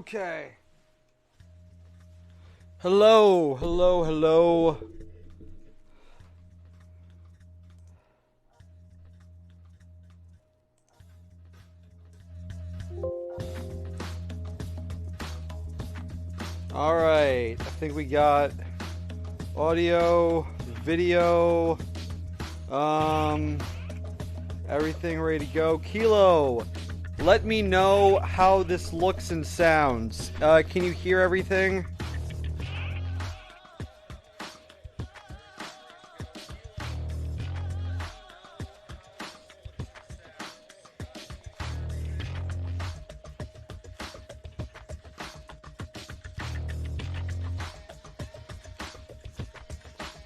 Okay. Hello, hello, hello. All right, I think we got audio, video, everything ready to go. Kilo, let me know how this looks and sounds. Can you hear everything?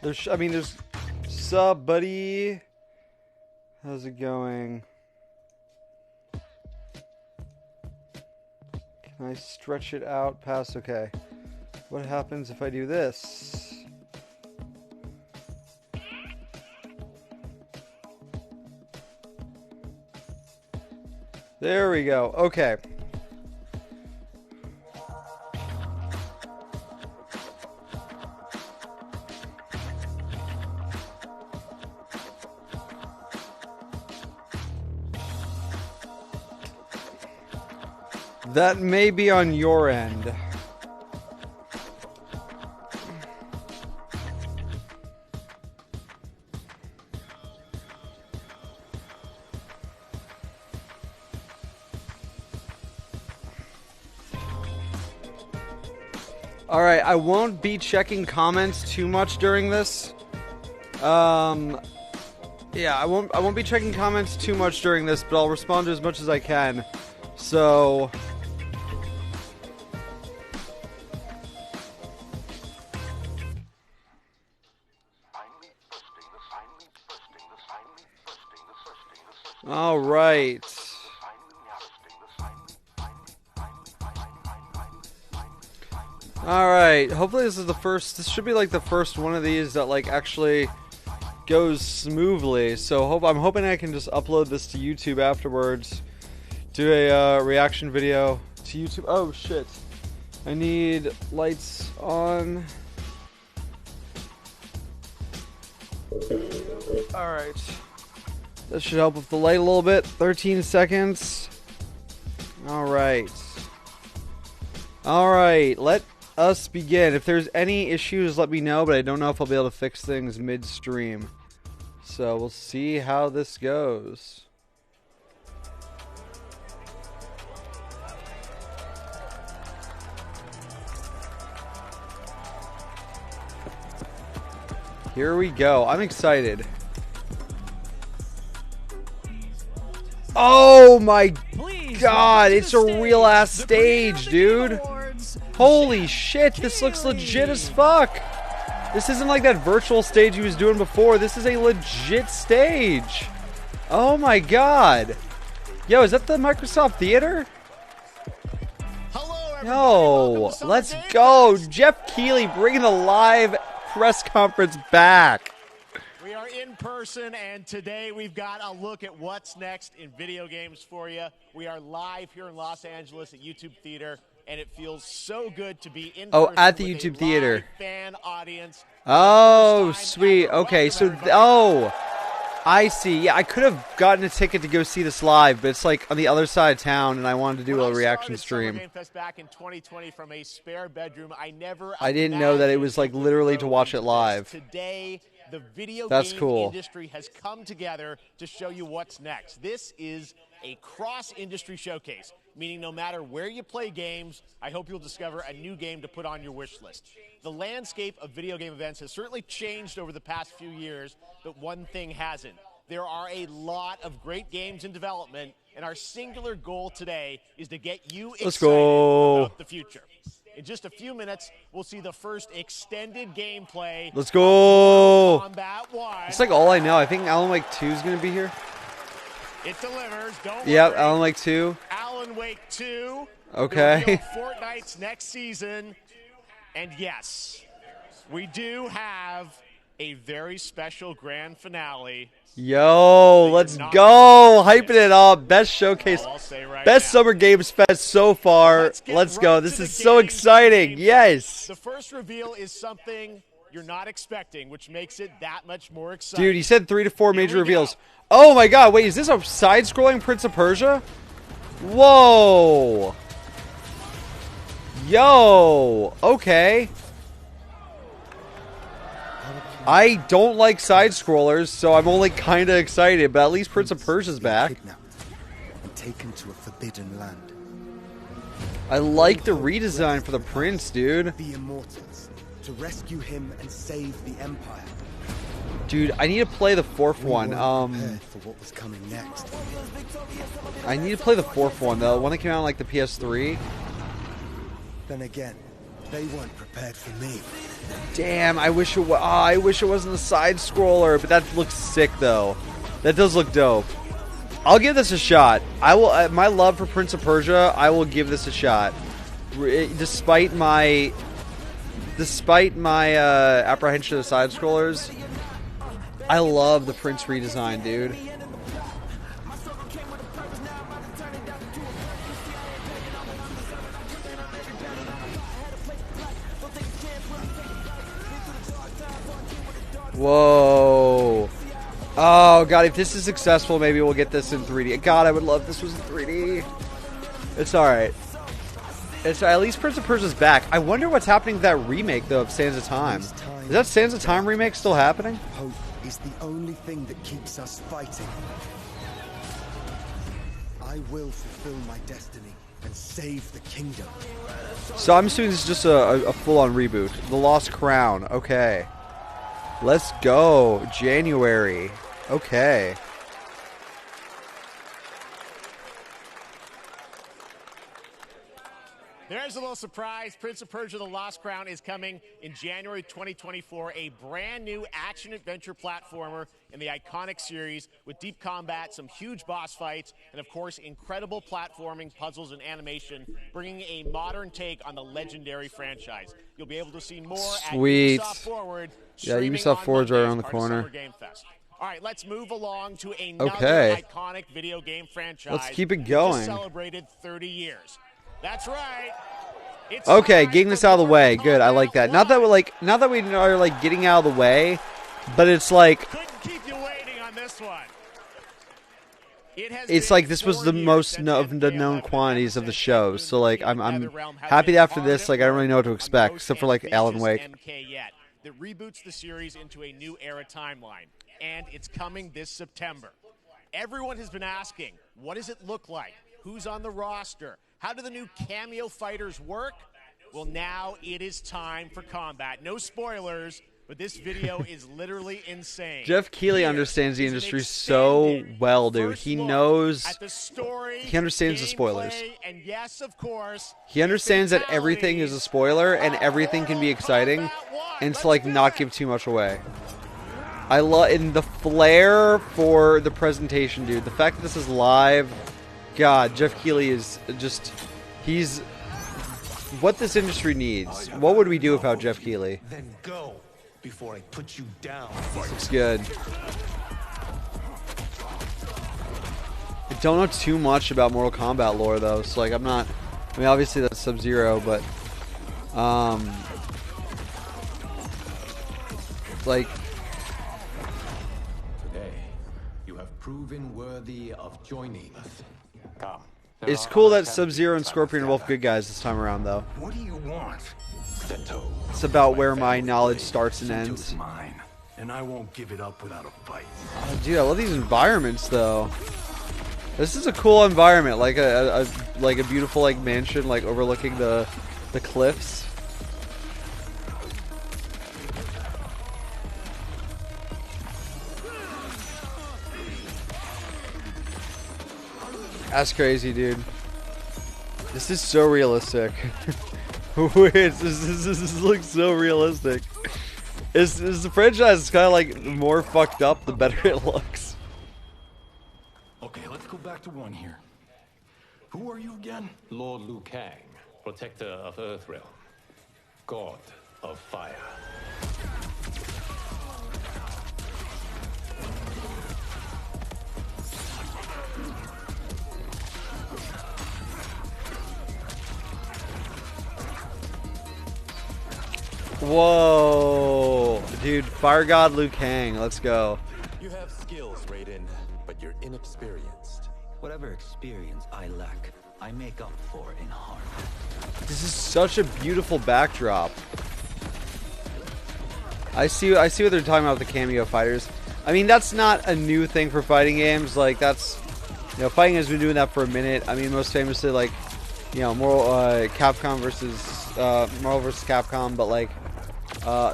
There's sub, buddy. How's it going? Can I stretch it out past? Okay. What happens if I do this? There we go. Okay. That may be on your end. Alright, I won't be checking comments too much during this. Yeah, I won't be checking comments too much during this, but I'll respond to as much as I can. So all right. All right. Hopefully this is the first. This should be like the first one of these that like actually goes smoothly. So I'm hoping I can just upload this to YouTube afterwards. Do a reaction video to YouTube. Oh shit. I need lights on. All right. That should help with the light a little bit. 13 seconds. All right. All right. Let us begin. If there's any issues, let me know, but I don't know if I'll be able to fix things midstream. So we'll see how this goes. Here we go. I'm excited. Oh my god, it's a real ass stage, dude. Holy shit, this looks legit as fuck. This isn't like that virtual stage he was doing before. This is a legit stage. Oh my god. Yo, is that the Microsoft Theater? Yo, let's go. Jeff Keighley bringing the live press conference back. We are in person, and today we've got a look at what's next in video games for you. We are live here in Los Angeles at YouTube Theater, and it feels so good to be in person at the with YouTube a Theater. live fan audience. Oh, sweet. Okay, so I see. Yeah, I could have gotten a ticket to go see this live, but it's like on the other side of town, and I wanted to do a reaction stream. Game Fest back in 2020 from a spare bedroom. I didn't know that it was like literally to watch it live. Today, the video That's game cool. industry has come together to show you what's next. This is a cross-industry showcase, meaning no matter where you play games, I hope you'll discover a new game to put on your wish list. The landscape of video game events has certainly changed over the past few years, but one thing hasn't. There are a lot of great games in development, and our singular goal today is to get you excited about the future. In just a few minutes, we'll see the first extended gameplay. Let's go. Kombat 1. It's like all I know. I think Alan Wake 2 is going to be here. It delivers. Don't Yep, worry. Alan Wake 2. Alan Wake 2. Okay. Fortnite's next season. And yes, we do have a very special grand finale. Yo, let's go. Hyping it up. Best showcase. Best Summer Games Fest so far. Let's go. This is so exciting. Yes. The first reveal is something you're not expecting, which makes it that much more exciting. Dude, he said 3 to 4 major reveals. Oh my god, wait, is this a side-scrolling Prince of Persia? Whoa. Yo, okay. I don't like side-scrollers, so I'm only kind of excited, but at least Prince of Persia's back. And taken to a forbidden land. I like the redesign for the prince, dude. The immortals, to rescue him and save the Empire. Dude, I need to play the 4th one. For what was coming next. I need to play the 4th one, the one that came out on like the PS3. Then again, they weren't prepared for me. Damn, I wish it I wish it wasn't a side scroller, but that looks sick though. That does look dope. I'll give this a shot. I will. My love for Prince of Persia, I will give this a shot. Despite my apprehension of side scrollers, I love the Prince redesign, dude. Whoa. Oh, God, if this is successful, maybe we'll get this in 3D. God, I would love if this was in 3D. It's alright. At least Prince of Persia's back. I wonder what's happening to that remake, though, of Sands of Time. Is that Sands of Time remake still happening? Hope is the only thing that keeps us fighting. I will fulfill my destiny and save the kingdom. So I'm assuming this is just a full-on reboot. The Lost Crown. Okay. Let's go. January. Okay. There's a little surprise. Prince of Persia: The Lost Crown is coming in January 2024. A brand new action-adventure platformer in the iconic series with deep combat, some huge boss fights, and, of course, incredible platforming, puzzles, and animation, bringing a modern take on the legendary franchise. You'll be able to see more at Ubisoft Forward. Yeah, Ubisoft Forward's right around the corner. All right, let's move along to another iconic video game franchise. Let's keep it going. Just celebrated 30 years. That's right. It's okay, getting this out of the way. Good, I like that. Not that we are like getting out of the way, but it's like couldn't keep you waiting on this one. It's like this was the most of the known quantities of the show, so like I'm happy that after this, like I don't really know what to expect, except for like Alan Wake. That reboots the series into a new era timeline, and it's coming this September. Everyone has been asking, what does it look like? Who's on the roster? How do the new cameo fighters work? Well, now it is time for combat. No spoilers, but this video is literally insane. Jeff Keighley understands the industry so well, dude. He knows. He understands the spoilers. And yes, of course, he understands that everything is a spoiler and everything can be exciting, and to like not give too much away. I love in the flair for the presentation, dude. The fact that this is live. God, Jeff Keighley is just, he's what this industry needs. What would we do without Jeff Keighley? Then go before I put you down. Looks good. I don't know too much about Mortal Kombat lore though, so like I'm not, I mean obviously that's Sub-Zero, but like today you have proven worthy of joining us. Come. It's cool that Sub-Zero and Scorpion are both good guys this time around, though. What do you want? It's about where my knowledge starts and ends. Mine, and I won't give it up without a fight. Oh, dude, I love these environments, though. This is a cool environment, like a beautiful like mansion, like overlooking the cliffs. That's crazy, dude. This is so realistic. This looks so realistic. Is the franchise is kind of like more fucked up the better it looks. Okay, let's go back to one here. Who are you again? Lord Liu Kang, protector of Earthrealm, god of fire. Whoa, dude, Fire God Liu Kang, let's go. You have skills, Raiden, but you're inexperienced. Whatever experience I lack, I make up for in heart. This is such a beautiful backdrop. I see what they're talking about with the cameo fighters. I mean, that's not a new thing for fighting games. Like, that's, you know, fighting has been doing that for a minute. I mean, most famously, like, you know, Capcom versus Marvel versus Capcom, but like,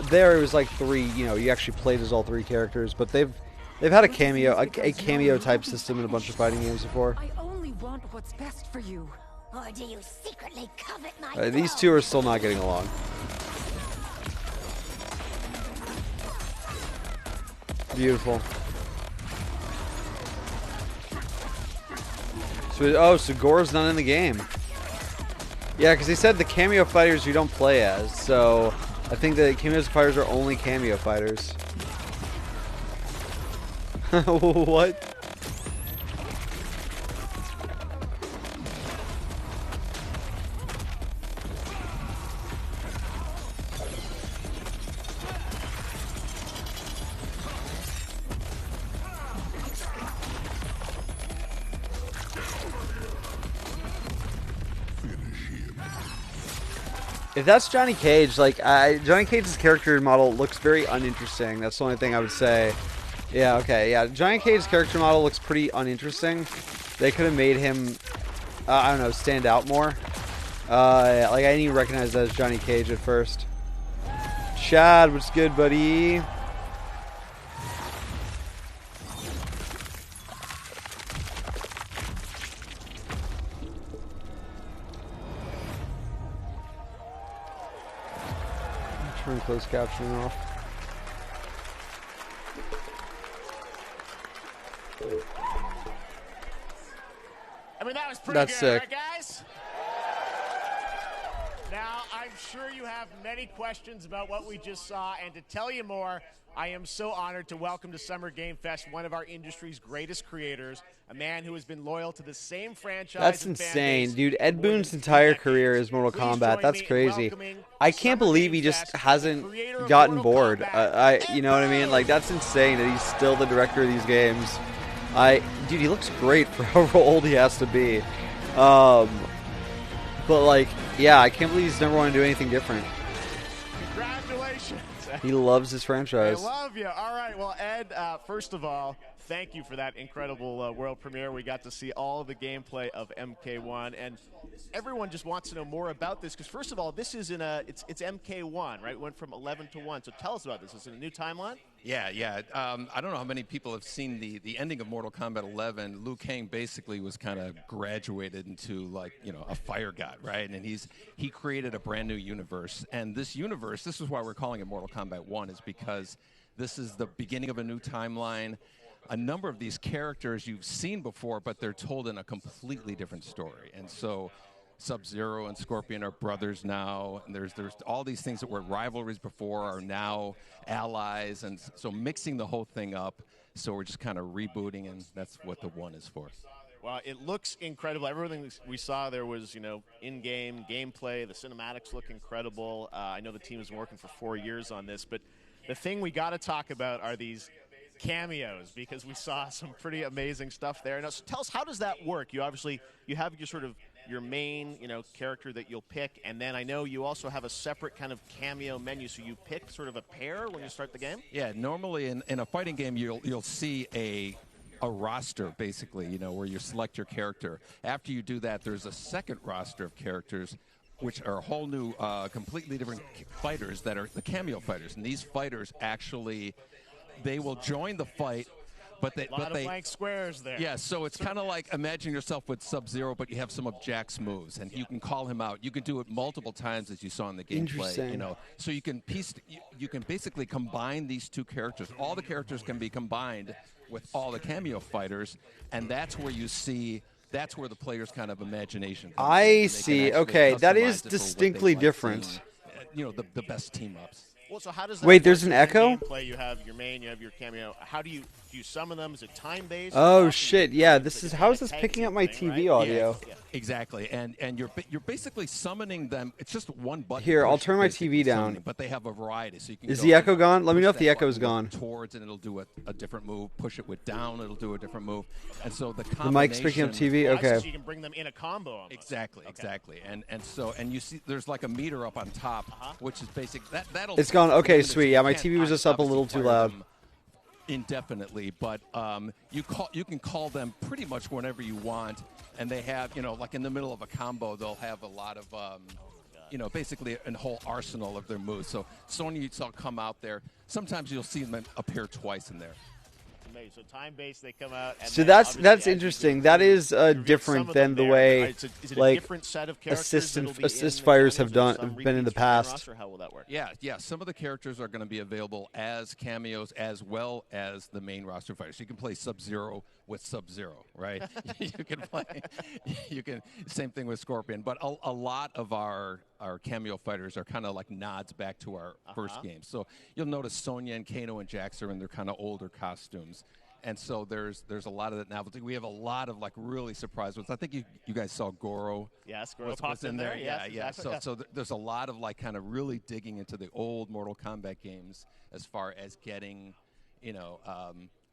there it was like 3. You know, you actually played as all 3 characters, but they've had a cameo type system in a bunch of fighting games before. I only want what's best for you. Or do you secretly covet my These two are still not getting along. Beautiful. So Gore's not in the game. Yeah, because they said the cameo fighters you don't play as. So I think the cameo fighters are only cameo fighters. What? If that's Johnny Cage, like, Johnny Cage's character model looks very uninteresting. That's the only thing I would say. Yeah, okay, yeah. Johnny Cage's character model looks pretty uninteresting. They could have made him, I don't know, stand out more. Like, I didn't even recognize that as Johnny Cage at first. Chad, what's good, buddy? Turn closed captioning off. I mean, that was pretty That's good, sick. right, guys? Now, I'm sure you have many questions about what we just saw, and to tell you more, I am so honored to welcome to Summer Game Fest one of our industry's greatest creators, a man who has been loyal to the same franchise. That's and fan insane, base dude. Ed for more Boon's than 2 entire decades. career is Mortal Please Kombat. join That's me in crazy. welcoming I can't Summer believe Game he just Fest, the hasn't creator of gotten Mortal bored. Kombat, You know what I mean? Like, that's insane that he's still the director of these games. Dude, he looks great for how old he has to be. But like, yeah, I can't believe he's never wanted to do anything different. Congratulations. He loves his I franchise. love you. All right. Well, Ed, first of all, thank you for that incredible world premiere. We got to see all of the gameplay of MK1, and everyone just wants to know more about this because, first of all, this is it's MK1, right? It went from 11 to 1. So tell us about this. Is it a new timeline? Yeah. I don't know how many people have seen the ending of Mortal Kombat 11. Liu Kang basically was kind of graduated into, like, you know, a fire god, right? And he created a brand new universe. And this universe, this is why we're calling it Mortal Kombat 1, is because this is the beginning of a new timeline. A number of these characters you've seen before, but they're told in a completely different story. And so Sub-Zero and Scorpion are brothers now, and there's all these things that were rivalries before are now allies, and so mixing the whole thing up. So we're just kind of rebooting, and that's what the 1 is for. Well, it looks incredible. Everything we saw there was, you know, in-game gameplay. The cinematics look incredible. I know the team has been working for 4 years on this, but the thing we got to talk about are these cameos, because we saw some pretty amazing stuff there. Now, so tell us, how does that work? You have your sort of your main, you know, character that you'll pick, and then I know you also have a separate kind of cameo menu, so you pick sort of a pair when you start the game? Yeah, normally in a fighting game you'll see a roster, basically, you know, where you select your character. After you do that, there's a second roster of characters, which are a whole new, completely different fighters that are the cameo fighters. And these fighters actually, they will join the fight, but they... A lot of blank squares there. Yeah, so it's kind of like, imagine yourself with Sub-Zero, but you have some of Jack's moves, and you can call him out. You can do it multiple times, as you saw in the gameplay. You know, so you can basically combine these two characters. All the characters can be combined with all the cameo fighters, and that's where you see... That's where the player's kind of imagination comes in. I see. Okay, that is distinctly different. You know, the best team-ups. Well, so how does that Wait, work? there's an In echo? gameplay, you have your main, you have your cameo. How do you summon them? Is it time-based? Oh Often shit! you- Yeah, it's this like is a how is this tag picking team up my thing, TV right? audio? Yeah. Exactly, and you're basically summoning them. It's just one button. Here, I'll push, turn my basically TV down. summoning, but they have a variety, so you can. Is go, the echo you know, gone? Let me push know if that the echo is button gone. Towards, and it'll do a different move. Push it with down, it'll do a different move. And so the The mic's picking up combination- TV. Oh, I see, Okay. so you can bring them in a combo. Almost. Exactly, Okay. exactly, and you see there's like a meter up on top, which is basic. That'll. It's gone. Okay, limit it, sweet. so Yeah, you my can't TV was just up a obviously little too fire loud. them indefinitely, but you can call them pretty much whenever you want, and they have, you know, like in the middle of a combo, they'll have a lot of you know, basically a whole arsenal of their moves. So Sonya, you saw come out there. Sometimes you'll see them appear twice in there. Amazing. So time-based, they come out. And So then that's obviously as you interesting. go That through, is you reveal different some of than them the there. way Is it a like different set of characters that'll be assist in the fighters cameos, have or done some been in the repeats from the main past. roster? How will that work? Yeah. Some of the characters are going to be available as cameos as well as the main roster fighters. You can play Sub-Zero with Sub-Zero, right? you can play. Same thing with Scorpion. But a lot of our cameo fighters are kind of like nods back to our first game. So you'll notice Sonya and Kano and Jax are in their kind of older costumes. And so there's a lot of that novelty. We have a lot of like really surprise ones. I think you guys saw Goro. Yes, Goro was popped in there. Yes, Yeah. exactly. So there's a lot of like kind of really digging into the old Mortal Kombat games as far as getting, you know,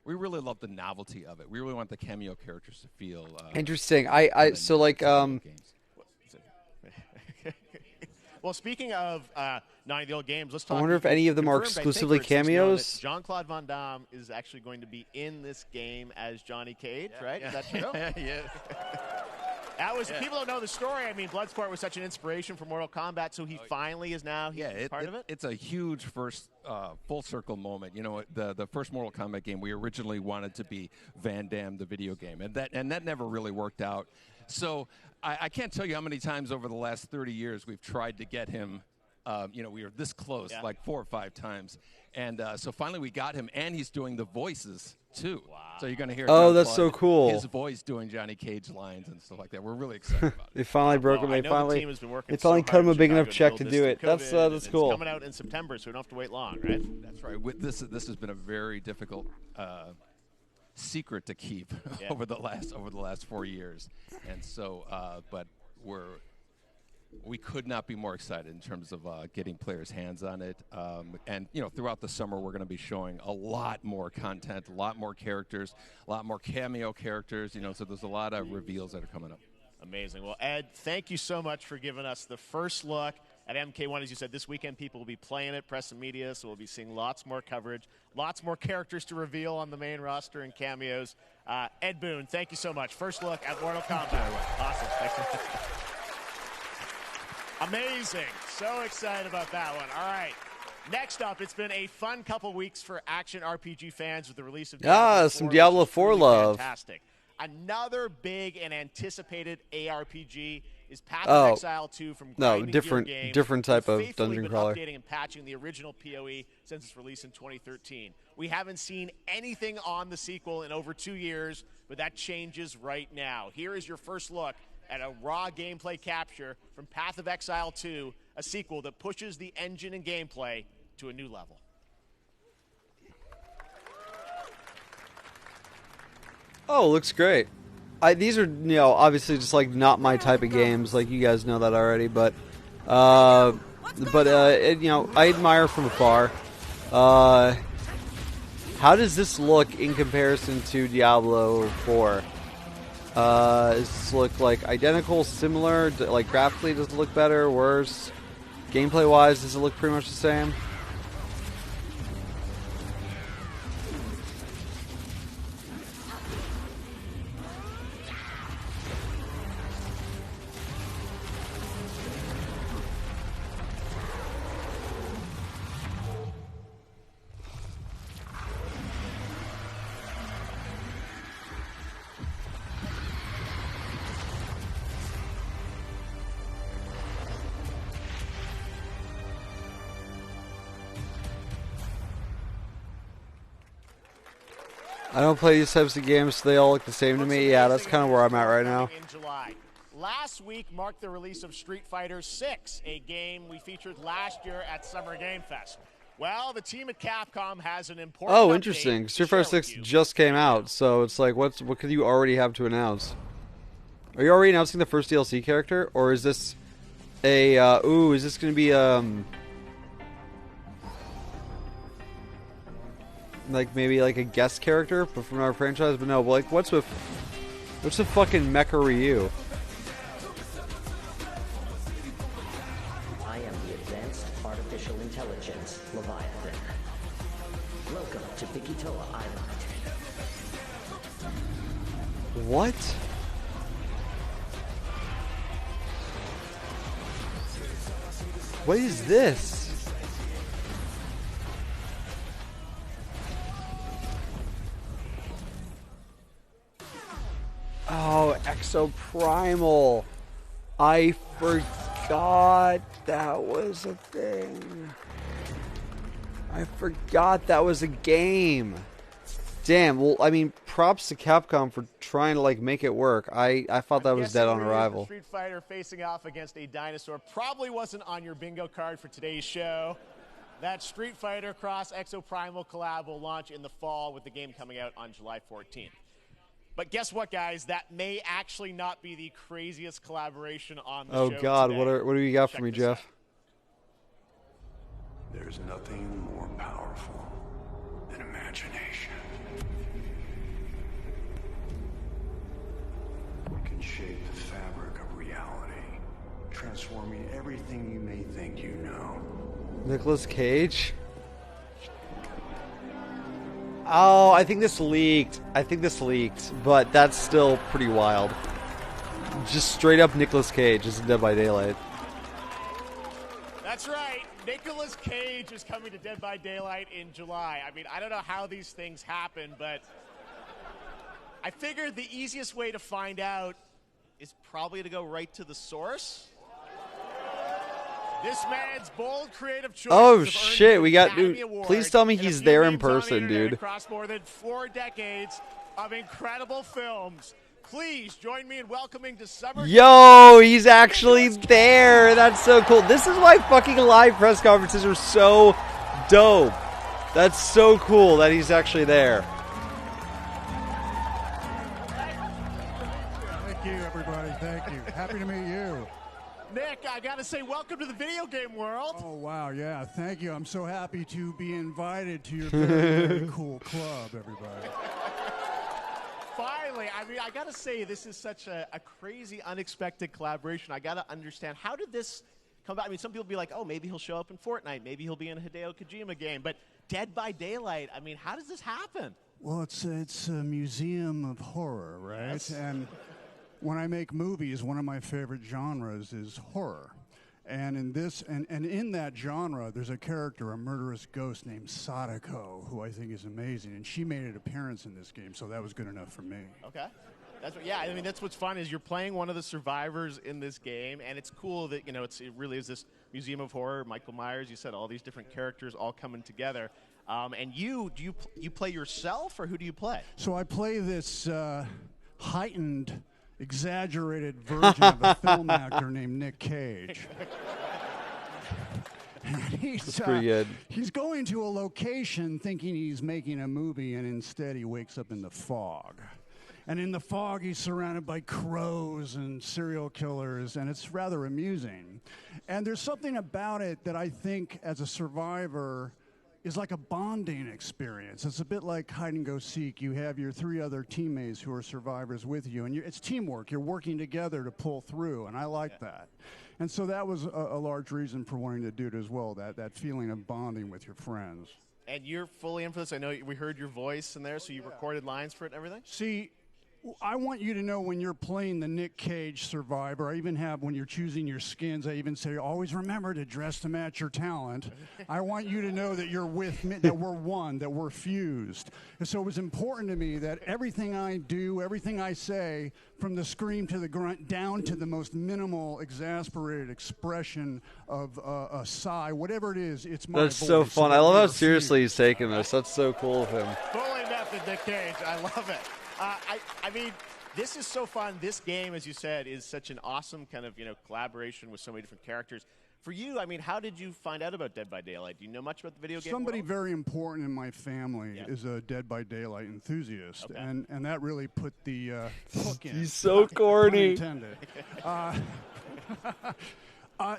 we really love the novelty of it. We really want the cameo characters to feel Interesting. I so like games. Well, speaking of 90 the old games, let's talk. I wonder if any of them are confirmed, I think, exclusively or it's known that cameos. Jean-Claude Van Damme is actually going to be in this game as Johnny Cage, right? Is that true? Yeah. That was people don't know the story. I mean, Bloodsport was such an inspiration for Mortal Kombat, so he finally is now part of it. It's a huge first full circle moment. You know, the first Mortal Kombat game we originally wanted to be Van Damme the video game, and that never really worked out. So I can't tell you how many times over the last 30 years we've tried to get him. You know, we were this close, like 4 or 5 times, and so finally we got him, and he's doing the voices too. Wow. So you're going to hear. Oh, John that's so Claude, cool. His voice doing Johnny Cage lines and stuff like that. We're really excited about it. They finally broke him. I They know the finally team has been working cut him hard a in big enough Chicago check build to this do through it. That's COVID, that's and cool. It's coming out in September, so we don't have to wait long, right? That's right. This has been a very difficult secret to keep over the last 4 years, and so but we could not be more excited in terms of getting players' hands on it. And you know, throughout the summer, we're going to be showing a lot more content, a lot more characters, a lot more cameo characters. You know, so there's a lot of reveals that are coming up. Amazing. Well, Ed, thank you so much for giving us the first look at MK1. As you said, this weekend people will be playing it, press and media, so we'll be seeing lots more coverage, lots more characters to reveal on the main roster and cameos. Ed Boon, thank you so much. First look at Mortal Kombat. Awesome. Thanks. Amazing. So excited about that one. All right. Next up, it's been a fun couple weeks for action RPG fans with the release of Diablo 4, some Diablo which is 4 truly love. Fantastic. Another big and anticipated ARPG is Path Oh, of Exile 2 from no, Grinding different- Gear Games, different type who've of faithfully dungeon been crawler. updating and patching the original PoE since its release in 2013. We haven't seen anything on the sequel in over 2 years, but that changes right now. Here is your first look at a raw gameplay capture from Path of Exile 2, a sequel that pushes the engine and gameplay to a new level. Oh, looks great. These are, you know, obviously just like not my type of games. Like you guys know that already, but you know, I admire from afar. How does this look in comparison to Diablo 4? Does this look like identical, similar? Like graphically, does it look better, worse? Gameplay-wise, does it look pretty much the same? I don't play these types of games, so they all look the same to me. Yeah, that's kind of where I'm at right now. In July. Last week marked the release of Street Fighter 6, a game we featured last year at Summer Game Fest. Well, the team at Capcom has an important Oh, update interesting. to Street share Fighter with 6 you. just came out, so it's like, what could you already have to announce? Are you already announcing the first DLC character, or is this a is this going to be like maybe like a guest character but from our franchise? But no, but like what's with fucking Mecha Ryu? I am the Advanced Artificial Intelligence Leviathan. Welcome to Bikitoa Island. What? What is this? Oh, Exoprimal. I forgot that was a thing. I forgot that was a game. Damn, well, I mean, props to Capcom for trying to, like, make it work. I thought that was dead on arrival. Street Fighter facing off against a dinosaur probably wasn't on your bingo card for today's show. That Street Fighter Cross Exoprimal collab will launch in the fall with the game coming out on July 14th. But guess what, guys? That may actually not be the craziest collaboration on the show Oh, God, today. what do you got Check for me, this Jeff? out. There's nothing more powerful than imagination. It can shape the fabric of reality, transforming everything you may think you know. Nicolas Cage? Oh, I think this leaked. But that's still pretty wild. Just straight up Nicolas Cage is in Dead by Daylight. That's right. Nicolas Cage is coming to Dead by Daylight in July. I mean, I don't know how these things happen, but I figured the easiest way to find out is probably to go right to the source. This man's bold creative choices Oh, have earned shit, him we an got- Academy dude, Award please tell me and a he's few there in memes on the person, internet dude. Across more than 4 decades of incredible films. Please join me in welcoming to Summer. Yo, he's actually there. That's so cool. This is why fucking live press conferences are so dope. That's so cool that he's actually there. Thank you, everybody. Thank you. Happy to meet you. Nick, I gotta say, welcome to the video game world. Oh, wow. Yeah, thank you. I'm so happy to be invited to your very, very cool club, everybody. Finally, I mean, I gotta say, this is such a crazy, unexpected collaboration. I gotta understand, how did this come about? I mean, some people be like, oh, maybe he'll show up in Fortnite. Maybe he'll be in a Hideo Kojima game. But Dead by Daylight, I mean, how does this happen? Well, it's a museum of horror, right? Yes. And when I make movies, one of my favorite genres is horror. And in this, and in that genre, there's a character, a murderous ghost named Sadako, who I think is amazing. And she made an appearance in this game, so that was good enough for me. Okay. That's what, yeah, I mean, that's what's fun is you're playing one of the survivors in this game, and it's cool that, you know, it really is this museum of horror. Michael Myers, you said all these different characters all coming together. And you play yourself, or who do you play? So I play this heightened, exaggerated version of a film actor named Nick Cage. That's pretty good. He's going to a location thinking he's making a movie, and instead he wakes up in the fog. And in the fog, he's surrounded by crows and serial killers, and it's rather amusing. And there's something about it that I think, as a survivor, is like a bonding experience. It's a bit like hide and go seek. You have your 3 other teammates who are survivors with you, and it's teamwork. You're working together to pull through, and I like that. And so that was a large reason for wanting to do it as well, that feeling of bonding with your friends. And you're fully in for this. I know we heard your voice in there, so you recorded lines for it and everything? See, I want you to know when you're playing the Nick Cage survivor, I even have, when you're choosing your skins, I even say, always remember to dress to match your talent. I want you to know that you're with me, that we're one, that we're fused. And so it was important to me that everything I do, everything I say, from the scream to the grunt, down to the most minimal, exasperated expression of a sigh, whatever it is, it's my That's voice. so fun. I love how we're seriously fused. he's taking this. That's so cool of him. Fully method, Nick Cage. I love it. I mean, This is so fun. This game, as you said, is such an awesome kind of, collaboration with so many different characters. For you, I mean, how did you find out about Dead by Daylight? Do you know much about the video game Somebody world? very important in my family is a Dead by Daylight enthusiast, and that really put the hook in. He's so corny. Pun intended.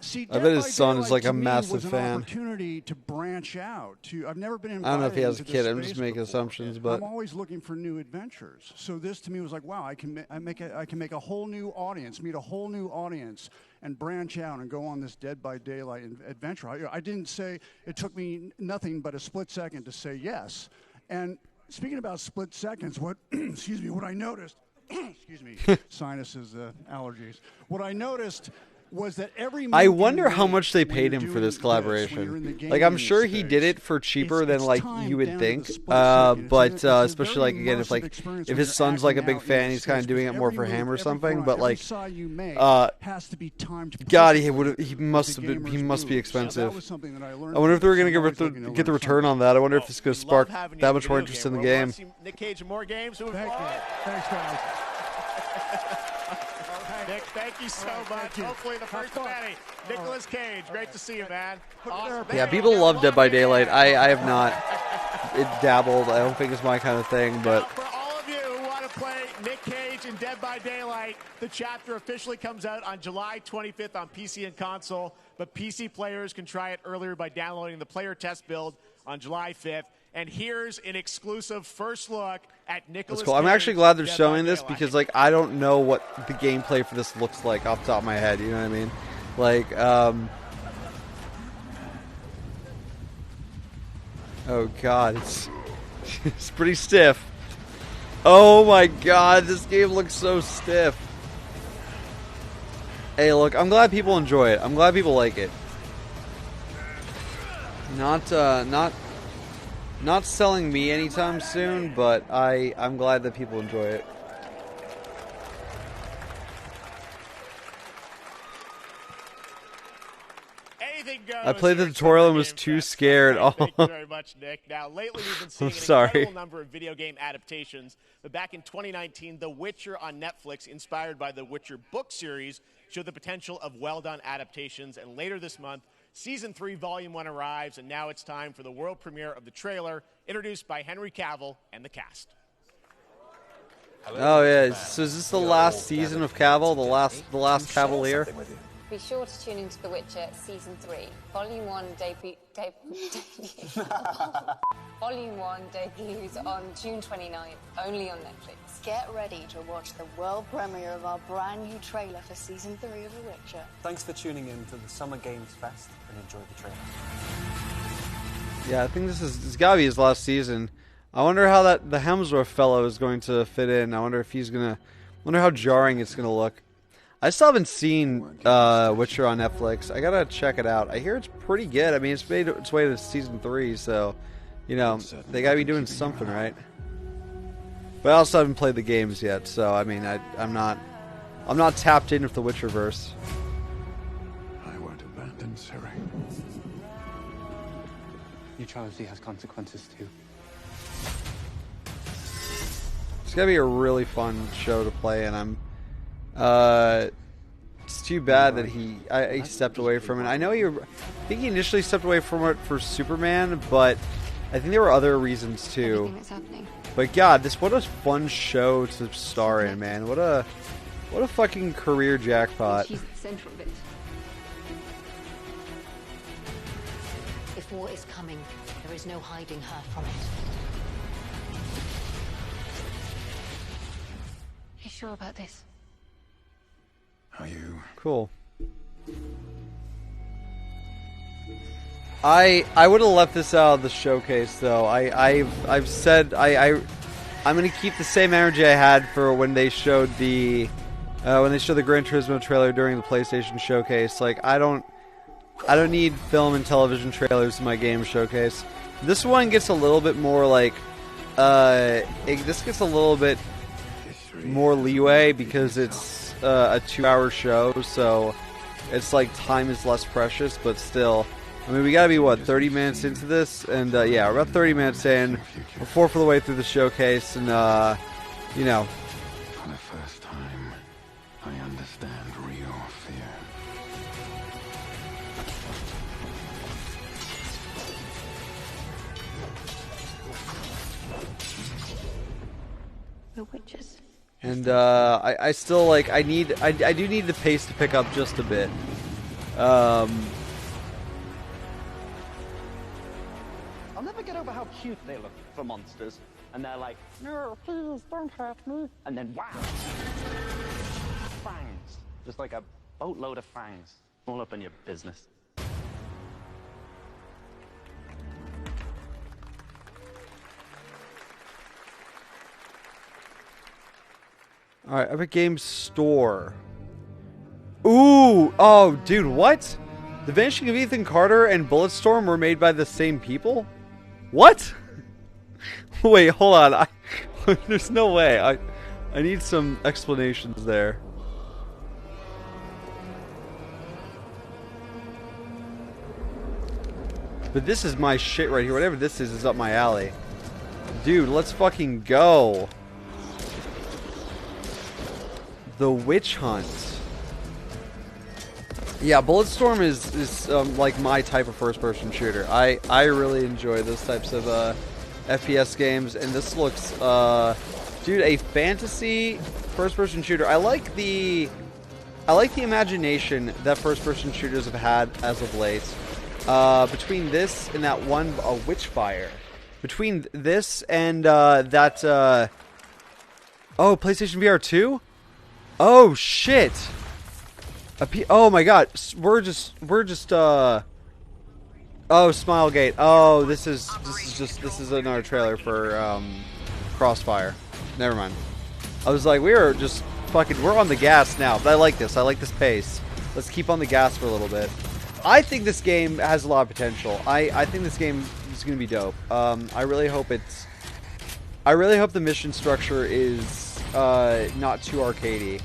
See, I bet his son is like a massive was an fan. Opportunity to branch out. I've never been invited. I don't know if he has a into kid. this I'm just space making before. assumptions, but I'm always looking for new adventures. So this to me was like, wow, I can make a whole new audience, meet a whole new audience, and branch out and go on this Dead by Daylight adventure. I didn't say it took me nothing but a split second to say yes. And speaking about split seconds, what excuse me, what I noticed, excuse me, sinuses, allergies. What I noticed was that every I wonder how much they paid him for this when collaboration. you're Like, I'm sure he did it for cheaper than like you would think. But especially like again, if his son's like a big fan, he's kind of doing it more for him or something. But like, God, he must be expensive. I wonder if they're gonna get the return on that. I wonder if it's gonna spark that much more interest in the game. Nick Cage and more games. Thank you. Thanks, guys. Nick, thank you so much. Hopefully the first of many. Nicolas Cage, great to see you, man. Awesome. Yeah, people love Dead by Daylight. I have not dabbled. I don't think it's my kind of thing, but for all of you who want to play Nick Cage in Dead by Daylight, the chapter officially comes out on July 25th on PC and console, but PC players can try it earlier by downloading the player test build on July 5th. And here's an exclusive first look at Nicolas that's cool. I'm actually glad they're showing this because, like, I don't know what the gameplay for this looks like off the top of my head. You know what I mean? Like, oh God, it's pretty stiff. Oh my God, this game looks so stiff. Hey, look, I'm glad people enjoy it. I'm glad people like it. Not selling me anytime soon, but I'm glad that people enjoy it. Anything goes. I played the tutorial and was too scared. Thank you very much, Nick. Now, lately we've been seeing an incredible number of video game adaptations. But back in 2019, The Witcher on Netflix, inspired by the Witcher book series, showed the potential of well-done adaptations. And later this month, Season 3, Volume 1 arrives, and now it's time for the world premiere of the trailer, introduced by Henry Cavill and the cast. Oh yeah, so is this the last season of Cavill, the last Cavalier? Be sure to tune into The Witcher Season 3. Volume 1 Volume 1 debuts on June 29th, only on Netflix. Get ready to watch the world premiere of our brand new trailer for Season 3 of The Witcher. Thanks for tuning in to the Summer Games Fest and enjoy the trailer. Yeah, I think this gotta be his last season. I wonder how the Hemsworth fellow is going to fit in. I wonder if he's gonna. Wonder how jarring it's gonna look. I still haven't seen Witcher on Netflix. I gotta check it out. I hear it's pretty good. I mean, it's made its way to Season 3, so you know they gotta be doing something, right? But I also haven't played the games yet, so I mean, I'm not tapped in with the Witcherverse. I won't abandon Ciri. Neutrality has consequences too. It's gonna be a really fun show to play, and I'm. It's too bad that he stepped away from it. I think he initially stepped away from it for Superman, but I think there were other reasons too. But God, what a fun show to star in, man. What a fucking career jackpot. She's at the center of it. If war is coming, there is no hiding her from it. You sure about this? Are you? Cool. I would have left this out of the showcase though. I've said I'm gonna keep the same energy I had for when they showed the Gran Turismo trailer during the PlayStation showcase. Like I don't need film and television trailers in my game showcase. This one gets a little bit more like this gets a little bit more leeway because it's a 2-hour show, so it's like time is less precious, but still, I mean, we gotta be 30 minutes into this, and yeah, we're about 30 minutes in, we're 4 for the way through the showcase, and you know, the witches. And I still like I do need the pace to pick up just a bit. I'll never get over how cute they look for monsters. And they're like, no, please, don't hurt me. And then, wow. Fangs. Just like a boatload of fangs. All up in your business. Alright, Epic Games Store. Ooh! Oh, dude, what? The Vanishing of Ethan Carter and Bulletstorm were made by the same people? What? Wait, hold on. There's no way. I need some explanations there. But this is my shit right here. Whatever this is up my alley. Dude, let's fucking go. The Witch Hunt. Yeah, Bulletstorm is like my type of first-person shooter. I really enjoy those types of FPS games, and this looks, dude, a fantasy first-person shooter. I like the imagination that first-person shooters have had as of late. Between this and that one, Witchfire. Between this and that, oh, PlayStation VR 2? Oh shit! Oh my god, we're just oh, Smilegate. Oh, this is another trailer for Crossfire. Never mind. I was like, we're on the gas now. But I like this pace. Let's keep on the gas for a little bit. I think this game has a lot of potential. I think this game is gonna be dope. I really hope the mission structure is not too arcadey.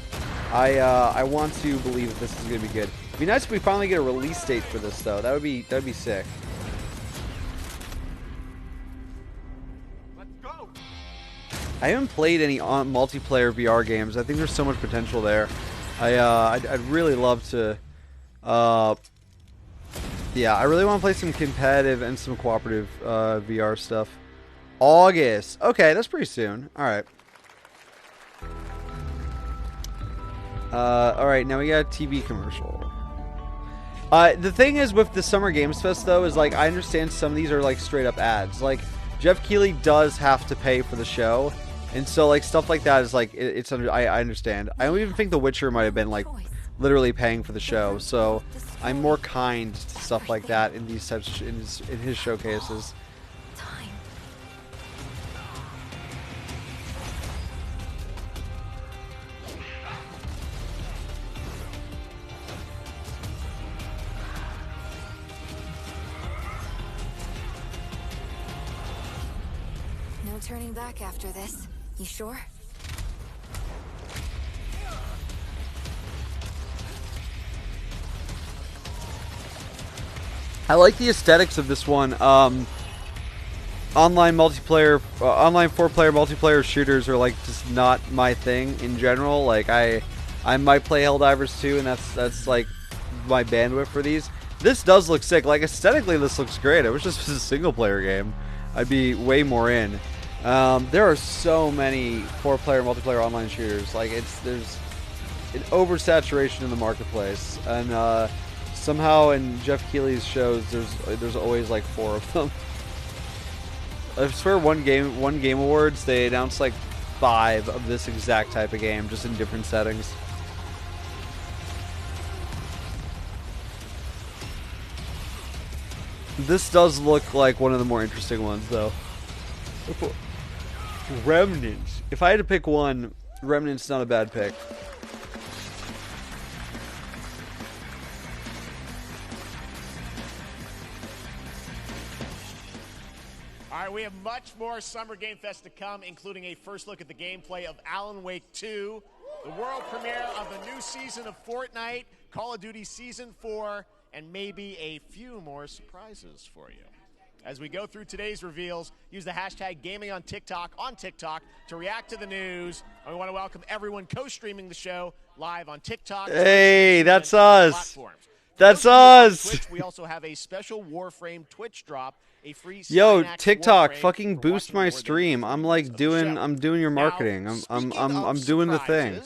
I want to believe that this is gonna be good. It'd be nice if we finally get a release date for this, though. That'd be sick. Let's go. I haven't played any multiplayer VR games. I think there's so much potential there. I'd really love to. Yeah, I really want to play some competitive and some cooperative VR stuff. August. Okay, that's pretty soon. All right. Alright, now we got a TV commercial. The thing is with the Summer Games Fest, though, is like, I understand some of these are like straight up ads. Like, Jeff Keighley does have to pay for the show, and so like stuff like that is like, I understand. I don't even think The Witcher might have been like literally paying for the show, so I'm more kind to stuff like that in these types in his showcases. Turning back after this. You sure? I like the aesthetics of this one. Online multiplayer, online 4-player multiplayer shooters are like just not my thing in general. Like I might play Helldivers 2, and that's like my bandwidth for these. This does look sick. Like aesthetically, this looks great. I wish this was a single-player game. I'd be way more in. There are so many 4-player multiplayer online shooters. Like there's an oversaturation in the marketplace, and somehow in Jeff Keighley's shows there's always like 4 of them. I swear one game awards they announced like 5 of this exact type of game, just in different settings. This does look like one of the more interesting ones, though. Remnants. If I had to pick one, Remnants not a bad pick. All right, we have much more Summer Game Fest to come, including a first look at the gameplay of Alan Wake 2, the world premiere of the new season of Fortnite, Call of Duty Season 4, and maybe a few more surprises for you. As we go through today's reveals, use the hashtag gaming on TikTok to react to the news. And we want to welcome everyone co-streaming the show live on TikTok. Hey, that's us. Platforms. That's On us. Twitch, we also have a special Warframe Twitch drop, a free Yo, Cynax TikTok, Warframe fucking for boost watching my more than stream. I'm like doing, I'm doing your marketing. I'm doing the thing.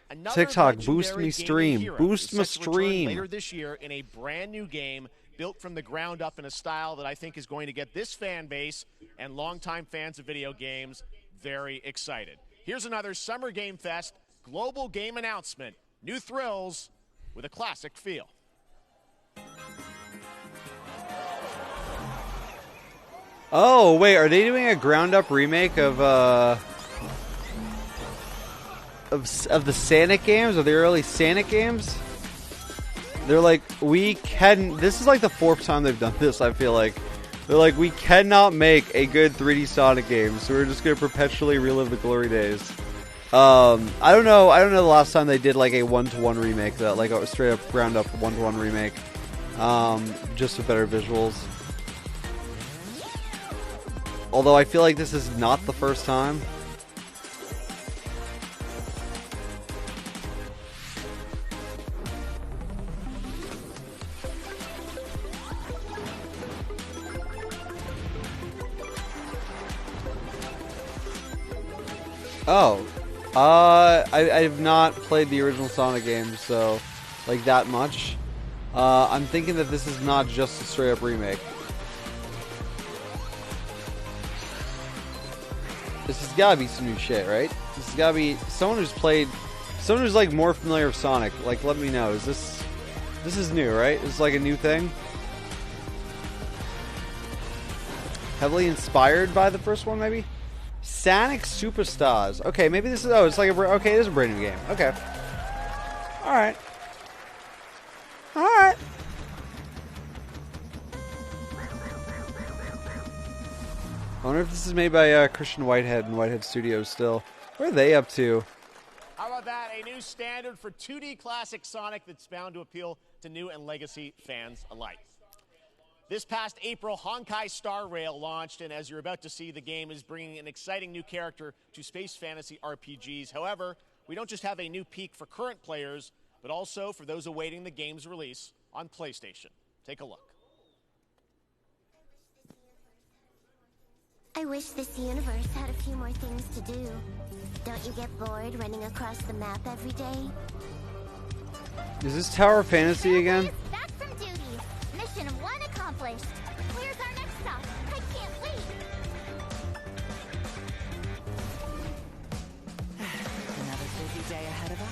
Another TikTok, boost legendary me gaming stream. hero Boost is my set to return stream. later this year in a brand new game built from the ground up in a style that I think is going to get this fan base and longtime fans of video games very excited. Here's another Summer Game Fest global game announcement. New thrills with a classic feel. Oh, wait, are they doing a ground-up remake of the Sonic games, or the early Sonic games? They're like, this is like the 4th time they've done this, I feel like. They're like, we cannot make a good 3D Sonic game, so we're just going to perpetually relive the glory days. I don't know the last time they did like a one-to-one remake, that like a straight-up ground-up one-to-one remake, just with better visuals. Although I feel like this is not the first time. Oh. I've not played the original Sonic games, so, like, that much. I'm thinking that this is not just a straight-up remake. This has gotta be some new shit, right? This has gotta be someone who's like more familiar with Sonic. Like, let me know. This is new, right? This is like a new thing. Heavily inspired by the first one, maybe? Sonic Superstars. Okay, maybe this is, it's like okay, it is a brand new game. Okay. Alright. Alright. I wonder if this is made by Christian Whitehead and Whitehead Studios still. What are they up to? How about that? A new standard for 2D classic Sonic that's bound to appeal to new and legacy fans alike. This past April, Honkai Star Rail launched, and as you're about to see, the game is bringing an exciting new character to space fantasy RPGs. However, we don't just have a new peak for current players, but also for those awaiting the game's release on PlayStation. Take a look. I wish this universe had a few more things to do. Don't you get bored running across the map every day? Is this Tower Fantasy again? Back from duty. Mission 1 accomplished. Where's our next stop? I can't wait. Another busy day ahead of us.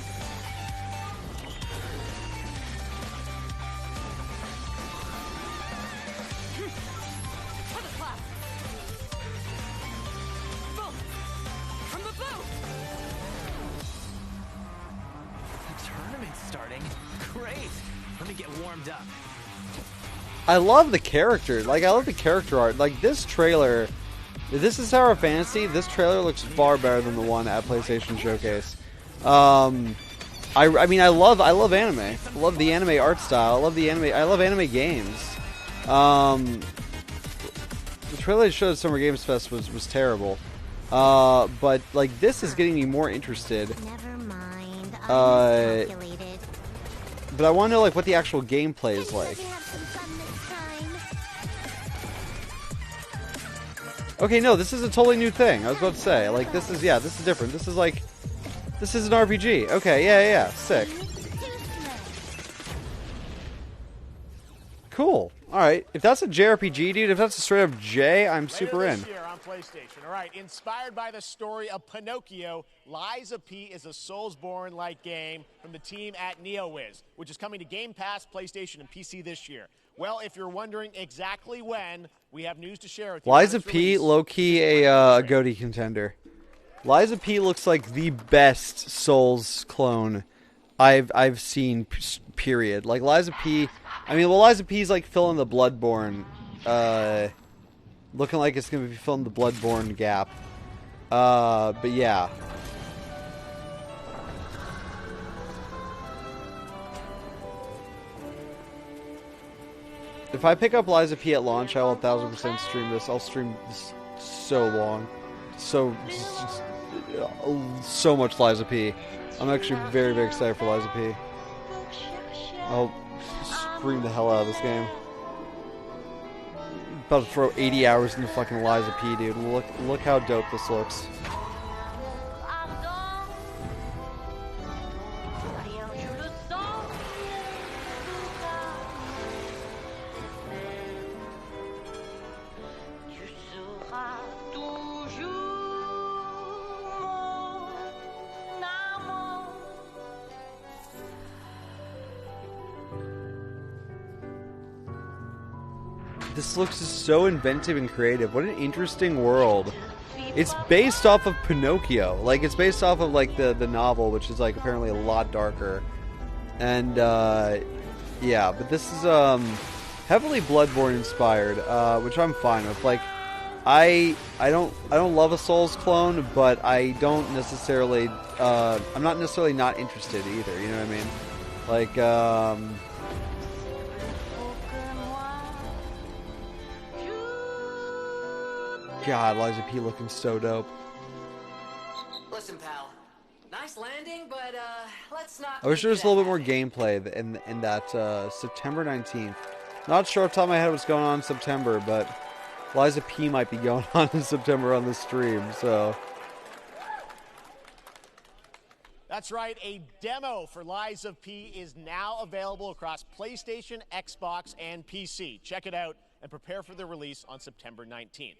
Starting. Great. Let me get warmed up. I love the character. Like, I love the character art. Like, this trailer, if this is Tower Fantasy, this trailer looks far better than the one at PlayStation Showcase. I mean, I love anime. I love the anime art style. I love anime games. The trailer they showed at Summer Games Fest was terrible. But, like, this is getting me more interested. Never mind. But I want to know, like, what the actual gameplay is like. Okay, no, this is a totally new thing. I was about to say, like, this is different. This is like, this is an RPG. Okay, yeah, sick. Cool. Alright, if that's a JRPG, dude, if that's a straight up J, I'm super in. This year on PlayStation. All right, inspired by the story of Pinocchio, Lies of P is a Soulsborne-like game from the team at NeoWiz, which is coming to Game Pass, PlayStation, and PC this year. Well, if you're wondering exactly when, we have news to share with you. Lies of P, low-key a GOTY contender. Lies of P looks like the best Souls clone I've seen, period. Like, Lies of P, I mean, well, Lies of P is like filling the Bloodborne, looking like it's going to be filling the Bloodborne gap. But yeah. If I pick up Lies of P at launch, I will 1000% stream this. I'll stream this so long. So much Lies of P. I'm actually very, very excited for Lies of P. I'll scream the hell out of this game. About to throw 80 hours into fucking Liza P, dude. Look how dope this looks. This looks just so inventive and creative. What an interesting world. It's based off of Pinocchio. Like, it's based off of, like, the novel, which is, like, apparently a lot darker. And, yeah, but this is, heavily Bloodborne inspired, which I'm fine with. Like, I don't love a Souls clone, but I don't necessarily, I'm not necessarily not interested either, you know what I mean? Like, God, Liza P looking so dope. Listen, pal. Nice landing, but let's not. I wish there was a little bit more gameplay in that September 19th. Not sure off the top of my head what's going on in September, but Liza P might be going on in September on the stream, so. That's right, a demo for Liza P is now available across PlayStation, Xbox, and PC. Check it out and prepare for the release on September 19th.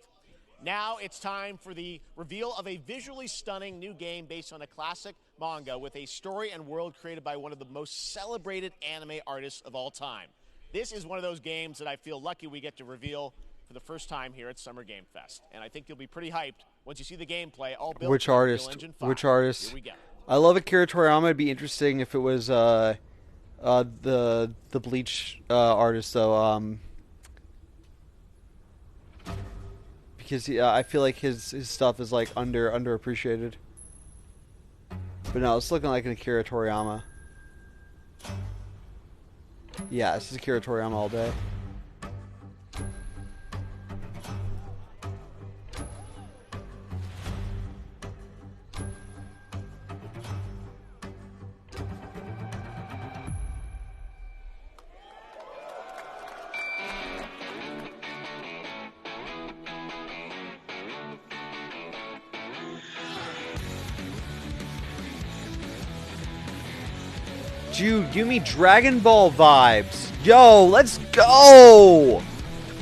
Now it's time for the reveal of a visually stunning new game based on a classic manga with a story and world created by one of the most celebrated anime artists of all time. This is one of those games that I feel lucky we get to reveal for the first time here at Summer Game Fest. And I think you'll be pretty hyped once you see the gameplay all built Which in Unreal artist? Engine 5. Which artist? Here we go. I love Akira Toriyama. It'd be interesting if it was the Bleach artist though. Because I feel like his stuff is like underappreciated. But no, it's looking like an Akira Toriyama. Yeah, this is Akira Toriyama all day. Dude, give me Dragon Ball vibes. Yo, let's go!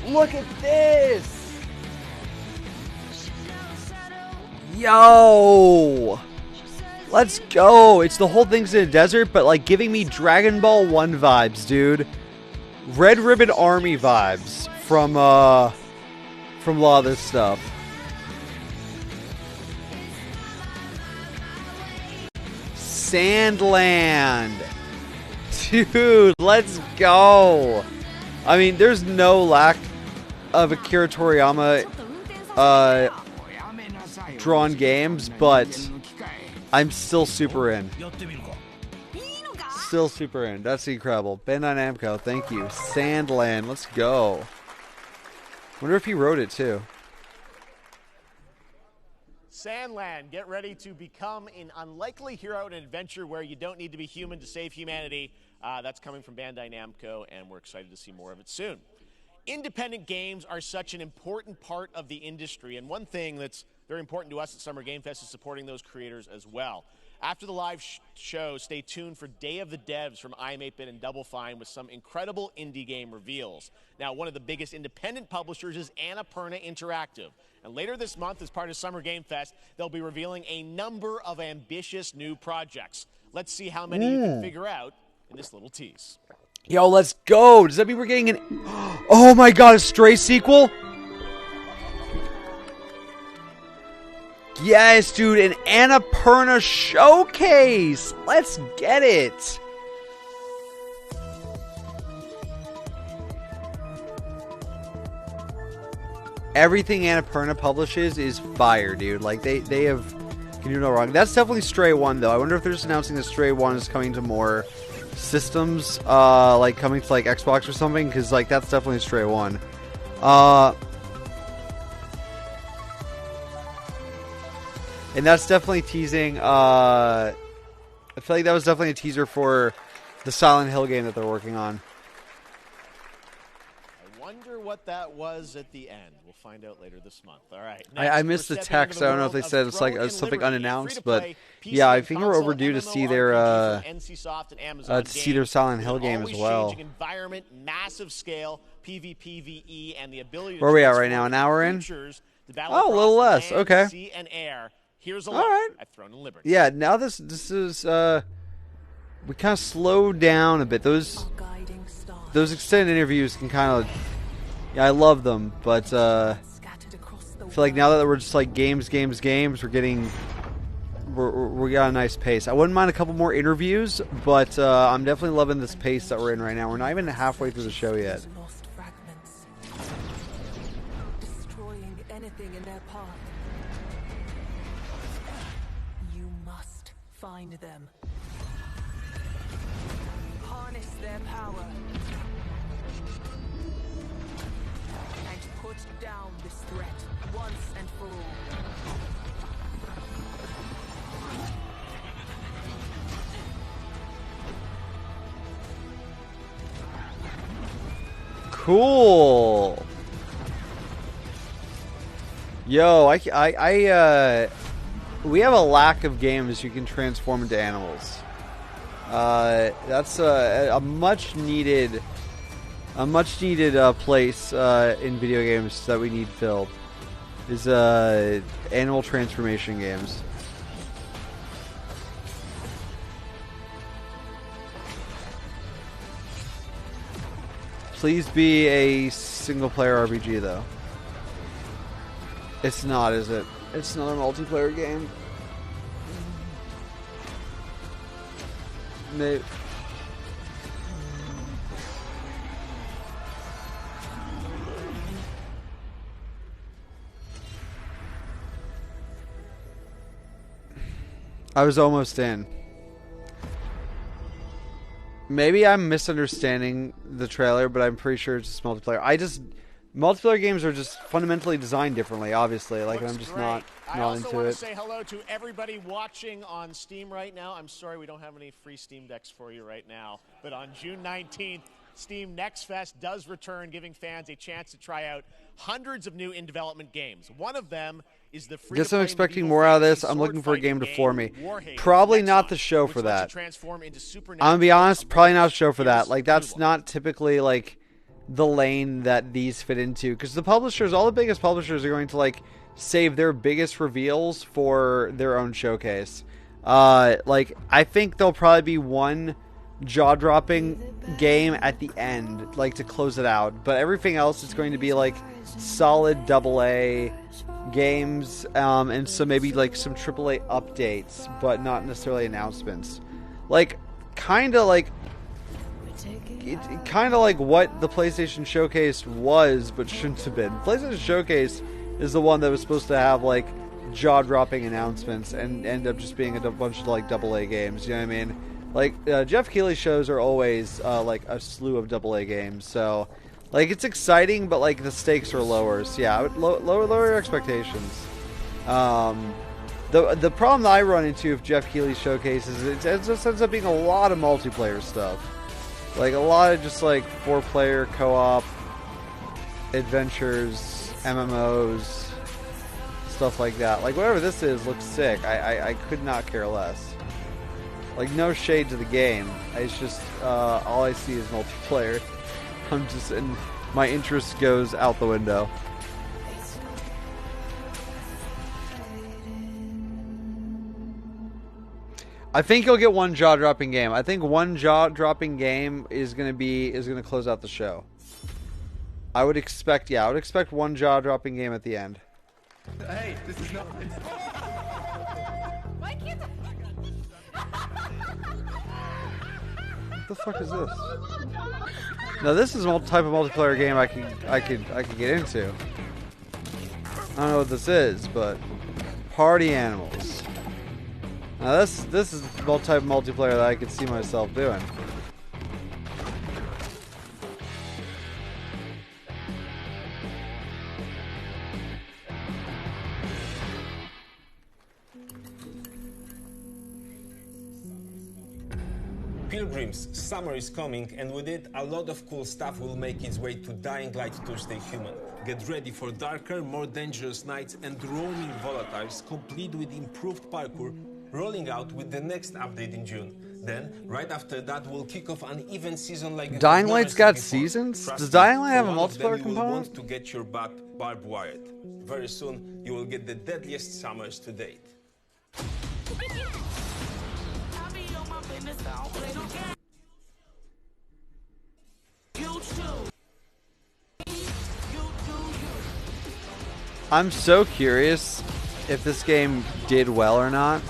Look at this! Yo! Let's go! It's the whole thing's in a desert, but like giving me Dragon Ball 1 vibes, dude. Red Ribbon Army vibes from a lot of this stuff. Sandland! Dude, let's go! I mean, there's no lack of Akira Toriyama drawn games, but I'm still super in. Still super in. That's incredible. Bandai Namco, thank you. Sandland, let's go. Wonder if he wrote it too. Sandland, get ready to become an unlikely hero in an adventure where you don't need to be human to save humanity. That's coming from Bandai Namco, and we're excited to see more of it soon. Independent games are such an important part of the industry, and one thing that's very important to us at Summer Game Fest is supporting those creators as well. After the live show, stay tuned for Day of the Devs from I'm8bit and Double Fine with some incredible indie game reveals. Now, one of the biggest independent publishers is Annapurna Interactive. And later this month, as part of Summer Game Fest, they'll be revealing a number of ambitious new projects. Let's see how many you can figure out in this little tease. Yo, let's go! Does that mean we're getting an... Oh my god, a Stray sequel? Yes, dude, an Annapurna showcase! Let's get it! Everything Annapurna publishes is fire, dude. Like, they can do no wrong. That's definitely Stray 1, though. I wonder if they're just announcing that Stray 1 is coming to more systems, like coming to like Xbox or something, because like that's definitely Stray 1. And that's definitely teasing, I feel like that was definitely a teaser for the Silent Hill game that they're working on. Wonder what that was at the end. We'll find out later this month. All right. I missed the text. I don't know if they said it's like something unannounced, but yeah, I think we're overdue to see their Silent Hill game as well. Environment, massive scale, PvPvE, and the ability to Where are we at right now? An hour in? Oh, a little less. Okay. Sea and air. Here's a all right. at Throne and Liberty. Yeah. Now this is we kind of slowed down a bit. Those extended interviews can kind of, yeah, I love them, but I feel like now that we're just like games, we got a nice pace. I wouldn't mind a couple more interviews, but I'm definitely loving this pace that we're in right now. We're not even halfway through the show yet. Destroying anything in their path. You must find them. Harness their power. And put down this threat once and for all. Cool. Yo, we have a lack of games you can transform into animals. That's a much needed place in video games that we need filled. Is animal transformation games. Please be a single-player RPG, though. It's not, is it? It's another multiplayer game. Maybe. I was almost in. Maybe I'm misunderstanding the trailer, but I'm pretty sure it's just multiplayer. Multiplayer games are just fundamentally designed differently, obviously. Like, I'm just not into it. I also want to say hello to everybody watching on Steam right now. I'm sorry we don't have any free Steam Decks for you right now, but on June 19th, Steam Next Fest does return, giving fans a chance to try out hundreds of new in-development games. One of them is the free. Guess I'm expecting more out of this. I'm looking for a game to floor me. Probably not the show for that. I'm gonna be honest, probably not a show for that. Like, that's not typically like the lane that these fit into, because the publishers, all the biggest publishers, are going to like save their biggest reveals for their own showcase. Like, I think there'll probably be one jaw-dropping game at the end, like, to close it out, but everything else is going to be like solid AA games, and so maybe like some AAA updates, but not necessarily announcements. Like, kind of like what the PlayStation Showcase was, but shouldn't have been. PlayStation Showcase is the one that was supposed to have like jaw-dropping announcements and end up just being a bunch of like AA games. You know what I mean? Like, Jeff Keighley shows are always like a slew of AA games, so like it's exciting, but like the stakes are lower. So yeah, lower your expectations. The problem that I run into with Jeff Keighley's showcase is it just ends up being a lot of multiplayer stuff, like a lot of just like 4-player co-op adventures, MMOs, stuff like that. Like, whatever this is looks sick. I could not care less. Like, no shade to the game. It's just all I see is multiplayer. And my interest goes out the window. I think you'll get one jaw-dropping game. I think one jaw-dropping game is gonna close out the show. I would expect one jaw-dropping game at the end. Hey, this is not. Why can't What the fuck is this? Now this is a type of multiplayer game I could get into. I don't know what this is, but party animals. Now this is the type of multiplayer that I could see myself doing. Pilgrims, summer is coming, and with it, a lot of cool stuff will make its way to Dying Light to Stay Human. Get ready for darker, more dangerous nights and roaming volatiles, complete with improved parkour, rolling out with the next update in June. Then, right after that, we'll kick off an event season like Dying Light's got seasons? Does Dying Light have a multiplayer component? You will want component? to get your butt barbed wired. Very soon, you will get the deadliest summers to date. I'm so curious if this game did well or not.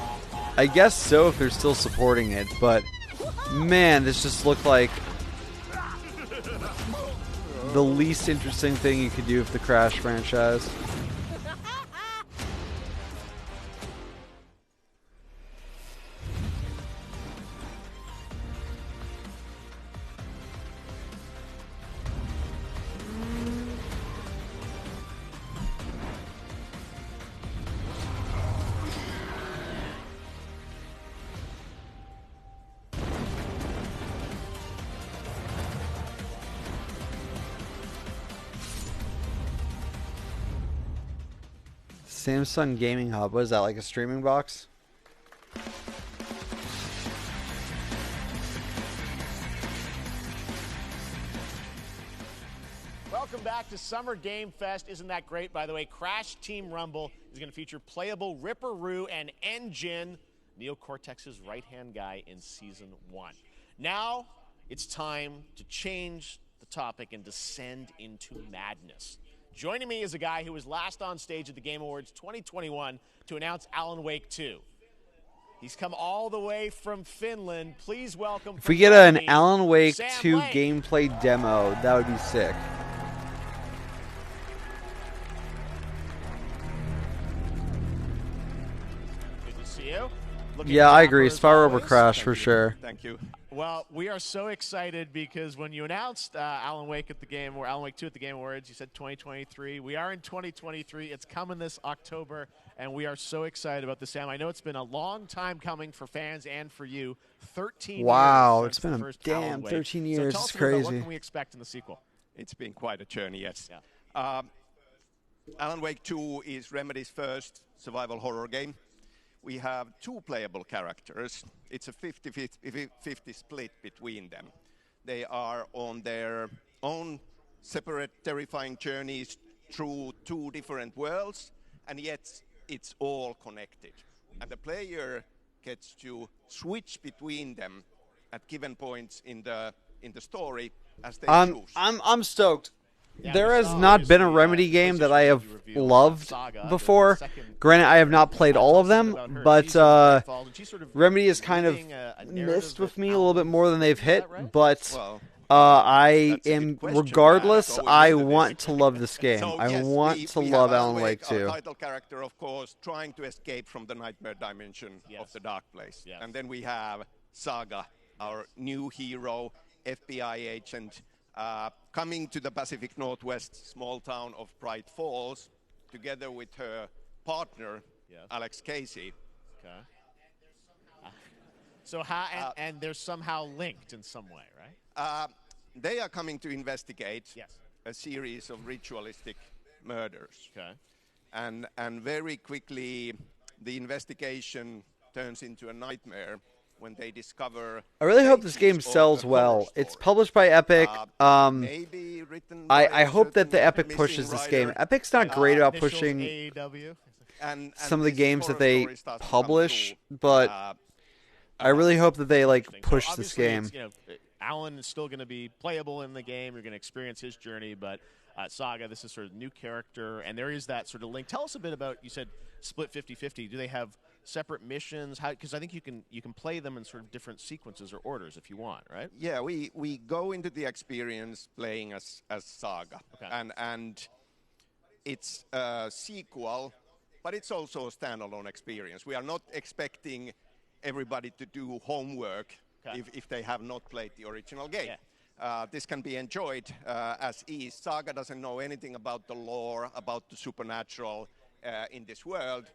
I guess so if they're still supporting it, but man, this just looked like the least interesting thing you could do with the Crash franchise. Samsung Gaming Hub. What is that, like a streaming box? Welcome back to Summer Game Fest. Isn't that great? By the way, Crash Team Rumble is going to feature playable Ripperoo and Engine, Neo Cortex's right-hand guy in Season 1. Now, it's time to change the topic and descend into madness. Joining me is a guy who was last on stage at the Game Awards 2021 to announce Alan Wake 2. He's come all the way from Finland. Please welcome. If we get an Alan Wake 2 gameplay demo, that would be sick. Good to see you. Yeah, I agree. Spyro over Crash for sure. Thank you. Well, we are so excited because when you announced Alan Wake at the Game, or Alan Wake 2 at the Game Awards, you said 2023. We are in 2023. It's coming this October, and we are so excited about this, Sam. I know it's been a long time coming for fans and for you. 13 years. Wow, it's been a first damn Alan Wake. 13 years. So tell It's us a bit about crazy. what can we expect in the sequel? It's been quite a journey, yes. Yeah. Alan Wake 2 is Remedy's first survival horror game. We have two playable characters. It's a 50-50 split between them. They are on their own separate terrifying journeys through two different worlds, and yet it's all connected. And the player gets to switch between them at given points in the story as they choose. I'm stoked. There has not been a Remedy game that I have loved before. Granted, I have not played all of them, but Remedy has kind of missed with me a little bit more than they've hit. But I am, regardless, I want to love this game. So, I yes, want to we love have Alan Wake 2. Our title character, of course, trying to escape from the nightmare dimension of the dark place. Yes. And then we have Saga, our new hero, FBI agent, coming to the Pacific Northwest small town of Bright Falls, together with her partner, Alex Casey. Okay. So how and they're somehow linked in some way, right? They are coming to investigate a series of ritualistic murders. Okay. And very quickly, the investigation turns into a nightmare when they discover. I really hope this game sells well. It's published by Epic. Maybe written by I hope that the Epic pushes this game. Epic's not great about pushing AEW. And some of the games that they publish, but I really hope that they push this Obviously, game. You know, Alan is still going to be playable in the game. You're going to experience his journey, but Saga, this is sort of new character, and there is that sort of link. Tell us a bit about, you said split 50-50. Do they have separate missions? Because I think you can play them in sort of different sequences or orders if you want, right? Yeah, we go into the experience playing as Saga, and it's a sequel, but it's also a standalone experience. We are not expecting everybody to do homework if they have not played the original game. This can be enjoyed as is. Saga doesn't know anything about the lore, about the supernatural in this world.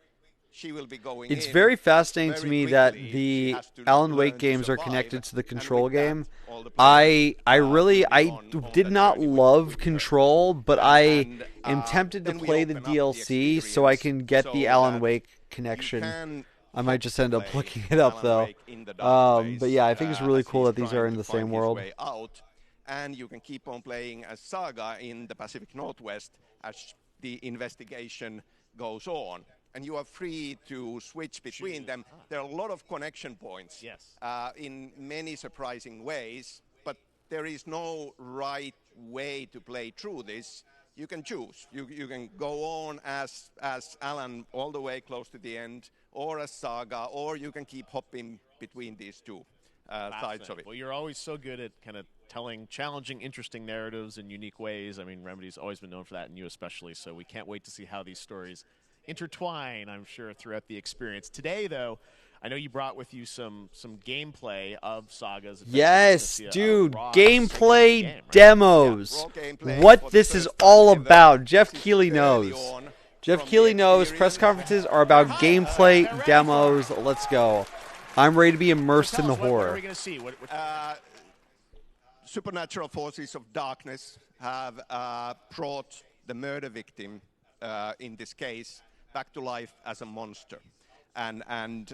she will be going It's in very fascinating to very me that quickly. She the has to Alan learn Wake to games are survive, connected to the and Control with that, game. all the I players, I did not love Control, but I am tempted to then we play the open up the DLC so I can get so the Alan that Wake connection. can I might just end up looking it up Alan though. Wake in the dark place, But yeah, I think it's really as cool he's that these trying are in to the find same his world. way out, and you can keep on playing as Saga in the Pacific Northwest as the investigation goes on. And you are free to switch between them. There are a lot of connection points in many surprising ways, but there is no right way to play through this. You can choose. You can go on as Alan all the way close to the end, or as Saga, or you can keep hopping between these two sides of it. Well, you're always so good at kind of telling challenging, interesting narratives in unique ways. I mean, Remedy's always been known for that, and you especially, so we can't wait to see how these stories intertwine, I'm sure, throughout the experience. Today, though, I know you brought with you some gameplay of Sagas. Yes, dude, gameplay game, right? demos. Gameplay What this is all about. Jeff Keighley knows. Jeff Keighley knows press conferences are about gameplay demos. Let's go. I'm ready to be immersed in the horror. What are we going to see? Supernatural forces of darkness have brought the murder victim, in this case, back to life as a monster. And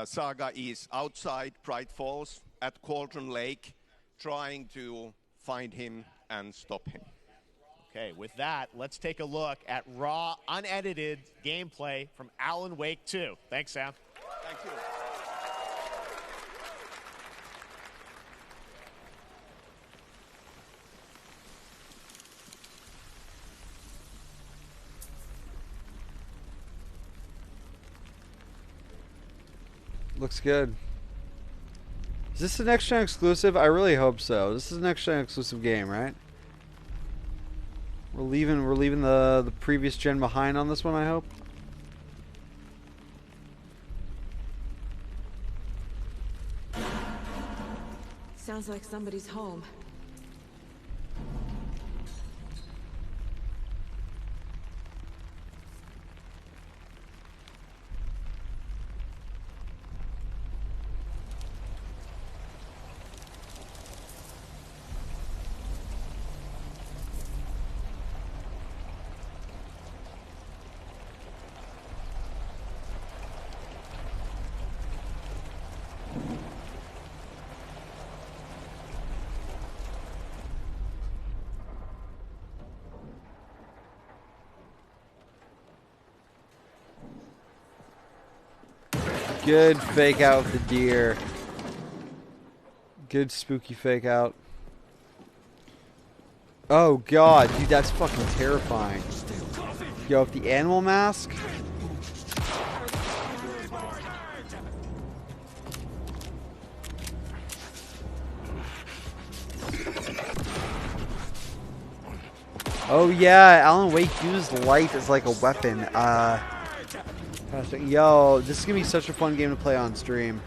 Saga is outside Bright Falls at Cauldron Lake, trying to find him and stop him. Okay, with that, let's take a look at raw, unedited gameplay from Alan Wake 2. Thanks, Sam. Thank you. Looks good. Is this the next gen exclusive? I really hope so. This is the next gen exclusive game, right? We're leaving the previous gen behind on this one, I hope. Sounds like somebody's home. Good fake out the deer. Good spooky fake out. Oh god, dude, that's fucking terrifying. Yo, if the animal mask. Oh yeah, Alan Wake used light as like a weapon. Yo, this is gonna be such a fun game to play on stream.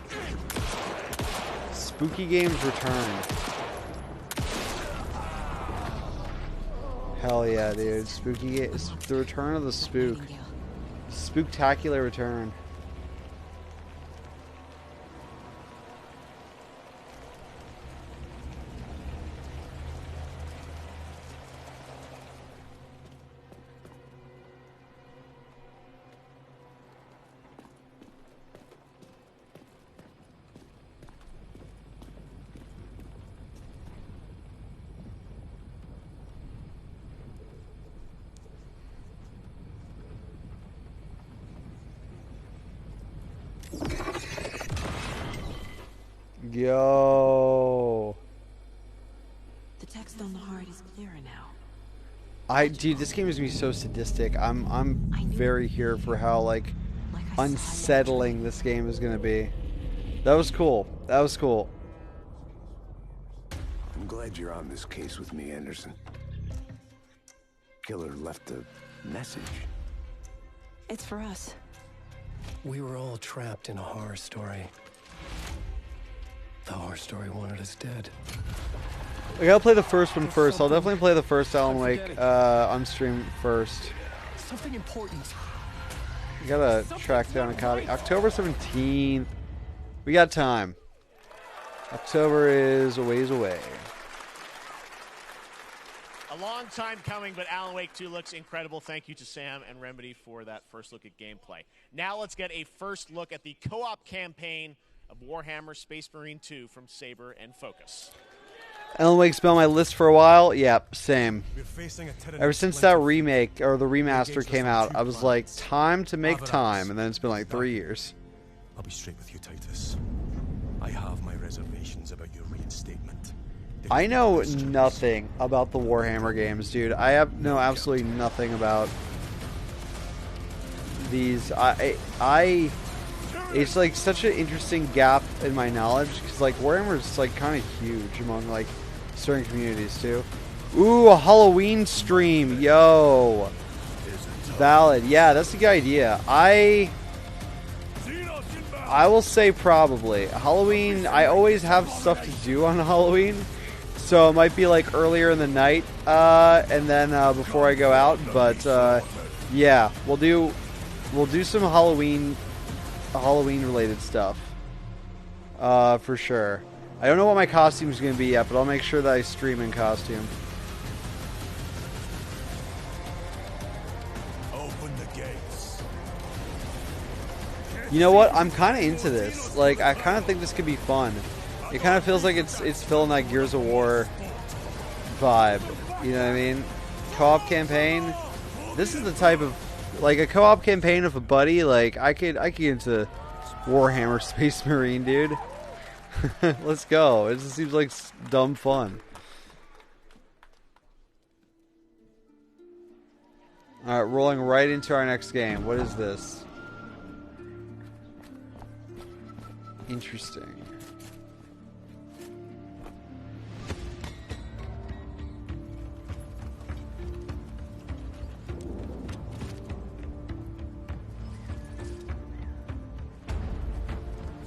Spooky games return. Hell yeah, dude. Spooky games. The return of the spook. Spooktacular return. Yo. The text on the heart is clearer now. Dude, this game is gonna be so sadistic. I'm very here for how like unsettling this game is gonna be. That was cool. That was cool. I'm glad you're on this case with me, Anderson. Killer left a message. It's for us. We were all trapped in a horror story. The horror story wanted us dead. I gotta play the first one first. I'll definitely play the first Alan Wake on stream first. Something important. We gotta track down a copy. October 17th. We got time. October is a ways away. A long time coming, but Alan Wake 2 looks incredible. Thank you to Sam and Remedy for that first look at gameplay. Now let's get a first look at the co-op campaign of Warhammer Space Marine 2 from Saber and Focus. Alan Wake's been on my list for a while. Yep, same. Ever since that remake, or the remaster came out, I was like, time to make time, and then it's been like 3 years. I'll be straight with you, Titus. I have my reservations about your reinstatement. I know nothing about the Warhammer games, dude. I have know absolutely nothing about these. It's like such an interesting gap in my knowledge, because like Warhammer is like kind of huge among like certain communities too. Ooh, a Halloween stream, yo. Valid, yeah, that's a good idea. I will say probably Halloween. I always have stuff to do on Halloween, so it might be like earlier in the night, and then before I go out. But yeah, we'll do some Halloween related stuff for sure. I don't know what my costume is going to be yet, but I'll make sure that I stream in costume. Open the gates. You know what? I'm kind of into this. Like, I kind of think this could be fun. It kind of feels like it's filling that Gears of War vibe. You know what I mean? Co-op campaign. This is the type of like a co-op campaign with a buddy. Like I could get into Warhammer Space Marine, dude. Let's go. It just seems like dumb fun. All right, rolling right into our next game. What is this? Interesting.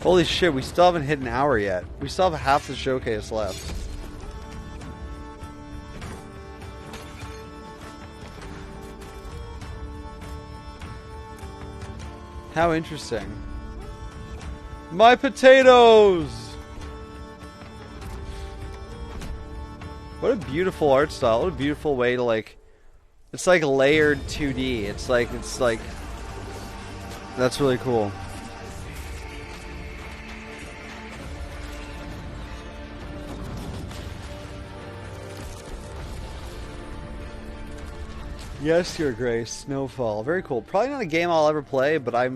Holy shit, we still haven't hit an hour yet. We still have half the showcase left. How interesting. My potatoes! What a beautiful art style. What a beautiful way to like... It's like layered 2D. It's like... That's really cool. Yes, Your Grace. Snowfall. Very cool. Probably not a game I'll ever play, but I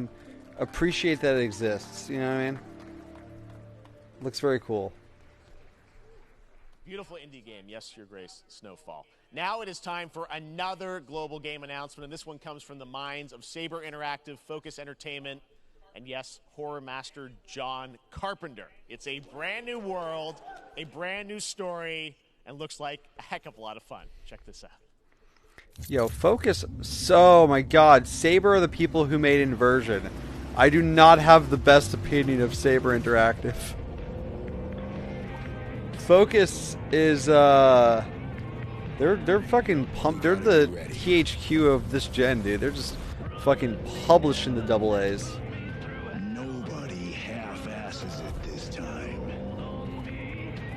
appreciate that it exists. You know what I mean? Looks very cool. Beautiful indie game. Yes, Your Grace. Snowfall. Now it is time for another global game announcement, and this one comes from the minds of Saber Interactive, Focus Entertainment, and yes, horror master John Carpenter. It's a brand new world, a brand new story, and looks like a heck of a lot of fun. Check this out. Yo, Focus. So, my god, Saber are the people who made Inversion. I do not have the best opinion of Saber Interactive. Focus is, they're fucking pumped. They're the THQ of this gen, dude. They're just fucking publishing the double A's. Nobody half-asses it this time.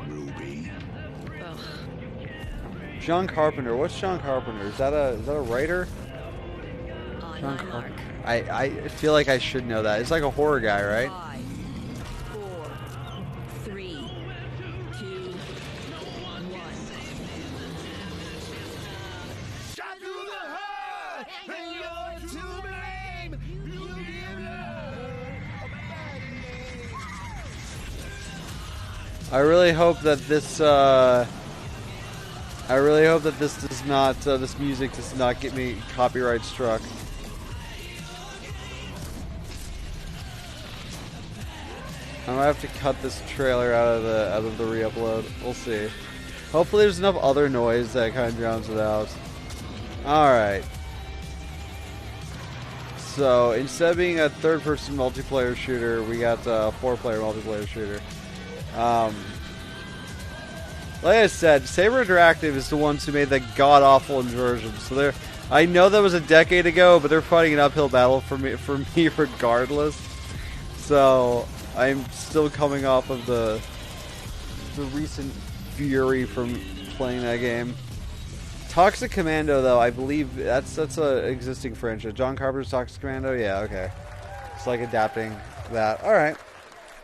Ruby. John Carpenter. What's John Carpenter? Is that a writer? John Carpenter. I feel like I should know that. It's like a horror guy, right? 5, 4, 3, 2, 1. Shot through the heart, and you're to blame. You give I really hope that this. I really hope that this does not. This music does not get me copyright struck. I might have to cut this trailer out of the re-upload. We'll see. Hopefully, there's enough other noise that kind of drowns it out. All right. So instead of being a third-person multiplayer shooter, we got a four-player multiplayer shooter. Like I said, Saber Interactive is the ones who made the god-awful inversion. So I know that was a decade ago, but they're fighting an uphill battle for me regardless. So I'm still coming off of the recent fury from playing that game. Toxic Commando, though, I believe that's a existing franchise. John Carpenter's Toxic Commando, yeah, okay. It's like adapting that. All right,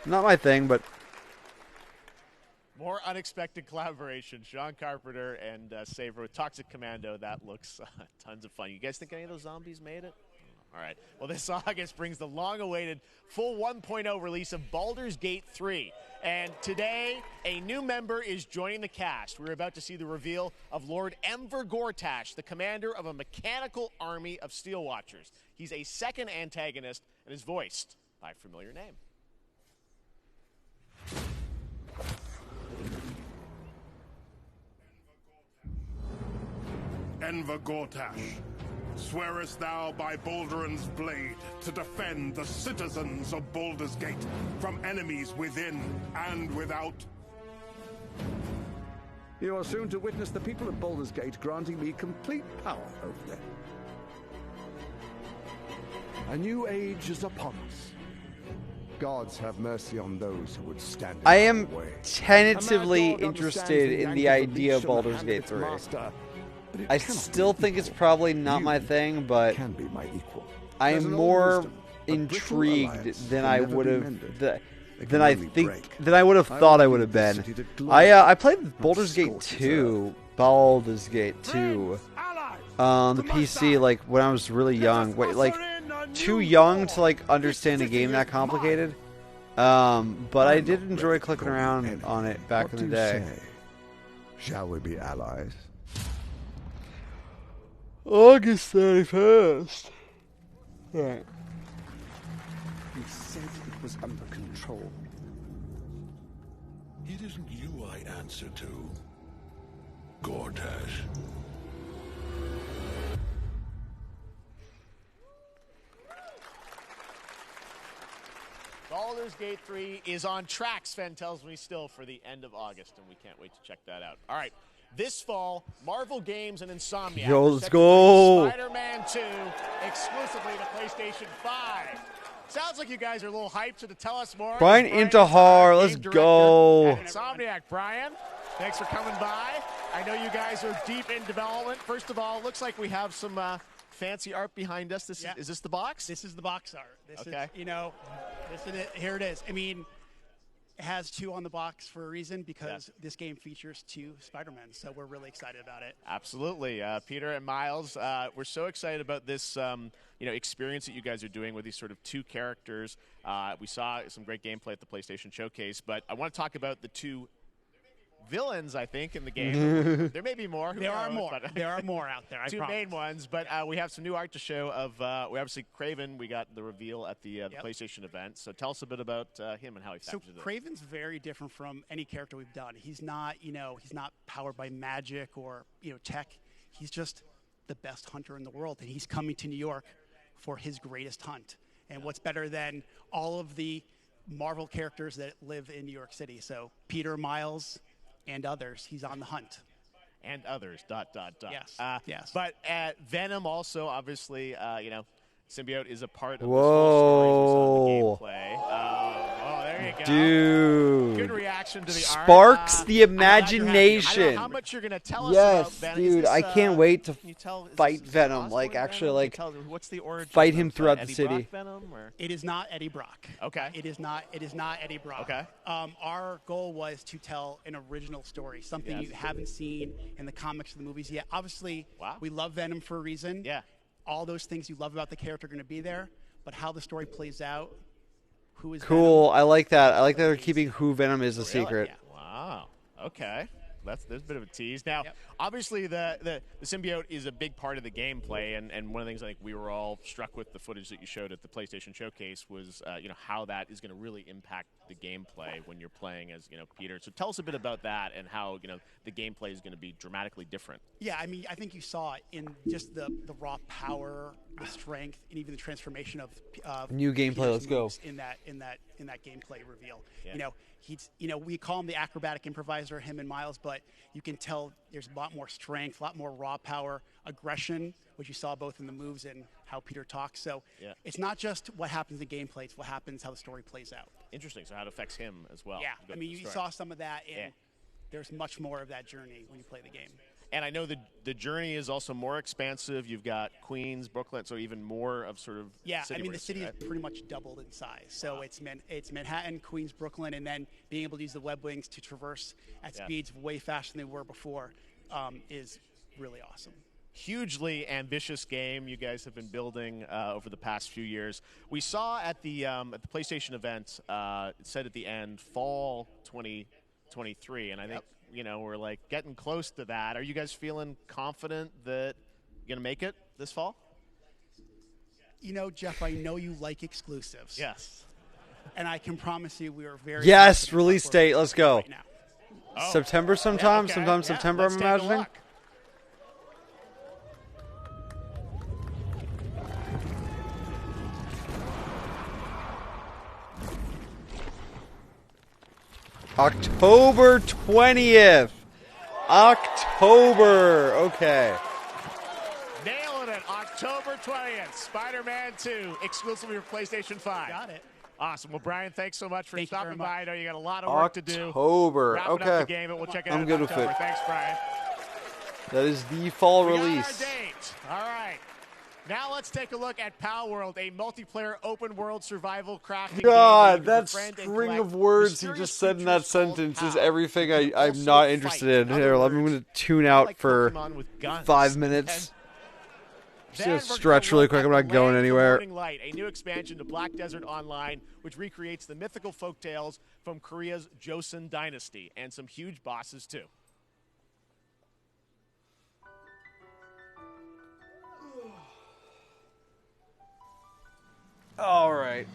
not my thing, but more unexpected collaboration. John Carpenter and Saber with Toxic Commando. That looks tons of fun. You guys think any of those zombies made it? All right. Well, this August brings the long-awaited full 1.0 release of Baldur's Gate 3. And today, a new member is joining the cast. We're about to see the reveal of Lord Enver Gortash, the commander of a mechanical army of Steel Watchers. He's a second antagonist and is voiced by a familiar name. Enver Gortash, swearest thou by Balduran's blade to defend the citizens of Baldur's Gate from enemies within and without? You are soon to witness the people of Baldur's Gate granting me complete power over them. A new age is upon us. Gods have mercy on those who would stand in I am our way. tentatively interested in the idea of Baldur's Gate 3. I still think it's probably not my thing, but I am more intrigued than I would have than I would have thought I would have been. I played Baldur's Gate 2, Baldur's Gate 2 on the PC like when I was really young. Like too young to like understand a game that complicated. But I did enjoy clicking around on it back in the day. Shall we be allies? August 31st. Right. He said it was under control. It isn't you I answer to, Gortash. Baldur's Gate 3 is on track, Sven tells me, still for the end of August, and we can't wait to check that out. All right. This fall, Marvel Games and Insomniac. Yo, let's go. Spider-Man 2 exclusively to PlayStation 5. Sounds like you guys are a little hyped, so to tell us more. Brian Intihar, let's go. Insomniac, Brian, thanks for coming by. I know you guys are deep in development. First of all, it looks like we have some fancy art behind us. Is this the box? This is the box art. This okay. is, this is it. Here it is. I mean, it has 2 on the box for a reason because this game features 2 Spider-Men, so we're really excited about it. Absolutely. Peter and Miles, we're so excited about this experience that you guys are doing with these sort of 2 characters. We saw some great gameplay at the PlayStation Showcase, but I want to talk about the 2 villains, I think, in the game. There may be more. There are more. There are more out there, I 2 promise. main ones, but we have some new art to show of, we obviously, Kraven, we got the reveal at the PlayStation event. So tell us a bit about him and how he factors in. So Kraven's very different from any character we've done. He's not, he's not powered by magic or, tech. He's just the best hunter in the world, and he's coming to New York for his greatest hunt. And what's better than all of the Marvel characters that live in New York City? So Peter, Miles, and others, he's on the hunt. And others, ... Yes, yes. But Venom also, obviously, Symbiote is a part of Whoa. the gameplay. There you go. Dude. Good reaction to the art. Sparks the imagination. I don't know how much you're going to tell us yes, about Venom. Dude, I can't wait to fight this Venom. Like, actually, Venom? What's the origin fight him of, throughout Eddie the city. Brock Venom, or? It is not Eddie Brock. Okay. It is not Eddie Brock. Okay. Our goal was to tell an original story, something you haven't seen in the comics or the movies yet. Obviously, we love Venom for a reason. Yeah. All those things you love about the character are going to be there, but how the story plays out, who is cool. Venom? I like that. I like that they're keeping who Venom is a secret. Yeah. Wow. Okay. There's a bit of a tease. Now, obviously, the symbiote is a big part of the gameplay, and one of the things I think we were all struck with the footage that you showed at the PlayStation Showcase was, how that is going to really impact the gameplay when you're playing as, Peter. So tell us a bit about that and how, the gameplay is going to be dramatically different. Yeah, I mean, I think you saw it in just the raw power, the strength, and even the transformation of new gameplay. Let's go in that gameplay reveal. Yeah. he's, you know, we call him the acrobatic improviser, him and Miles, but you can tell there's a lot more strength, a lot more raw power, aggression, which you saw both in the moves and how Peter talks. So it's not just what happens in gameplay, it's what happens, how the story plays out. Interesting. So how it affects him as well. Yeah, I mean, you saw some of that, and there's much more of that journey when you play the game. And I know the journey is also more expansive. You've got Queens, Brooklyn, so even more of sort of I mean, the city is pretty much doubled in size. So it's Manhattan, Queens, Brooklyn, and then being able to use the web wings to traverse at speeds way faster than they were before is really awesome. Hugely ambitious game you guys have been building over the past few years. We saw at the PlayStation event, it said at the end, fall 2023, and I think you know, we're like getting close to that. Are you guys feeling confident that you're going to make it this fall? You know, Jeff, I know you like exclusives. Yes. And I can promise you we are very release date. Let's go. Right now. September sometime. Sometime September, I'm imagining. October 20th. October. Okay. Nailing it. October 20th. Spider-Man 2, exclusively for PlayStation 5. Got it. Awesome. Well, Brian, thanks so much for stopping by. I know you got a lot of October. work to do. October. Wrapping Okay. up the game, but we'll check it out I'm good with October. it. Thanks, Brian. That is the fall release. Got our date. All right. Now let's take a look at Pal World, a multiplayer open world survival crafting God, game. that string of words he just said in that sentence is everything I'm not interested in. Here, I'm going to tune out for 5 minutes. Just going to stretch really quick. I'm not going anywhere. Light, a new expansion to Black Desert Online, which recreates the mythical folktales from Korea's Joseon dynasty, and some huge bosses too. All right.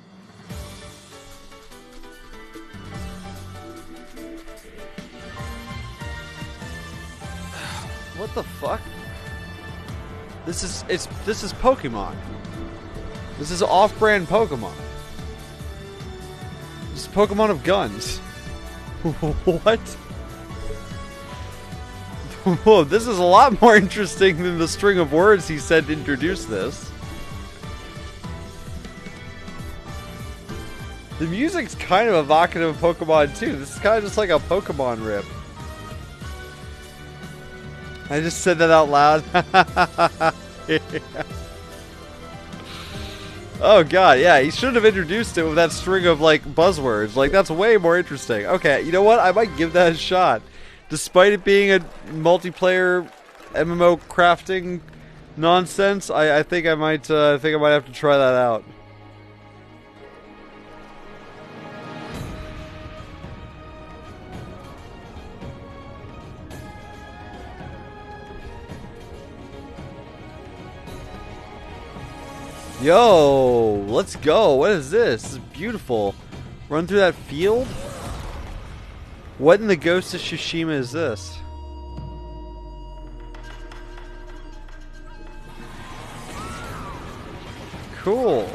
What the fuck? This is Pokemon. This is off-brand Pokemon. This is Pokemon of guns. What? Whoa, this is a lot more interesting than the string of words he said to introduce this. The music's kind of evocative of Pokemon too. This is kind of just like a Pokemon rip. I just said that out loud. Oh god, yeah, he should have introduced it with that string of like buzzwords. Like, that's way more interesting. Okay, you know what? I might give that a shot. Despite it being a multiplayer MMO crafting nonsense, I think I might have to try that out. Yo, let's go. What is this? This is beautiful. Run through that field? What in the Ghost of Tsushima is this? Cool.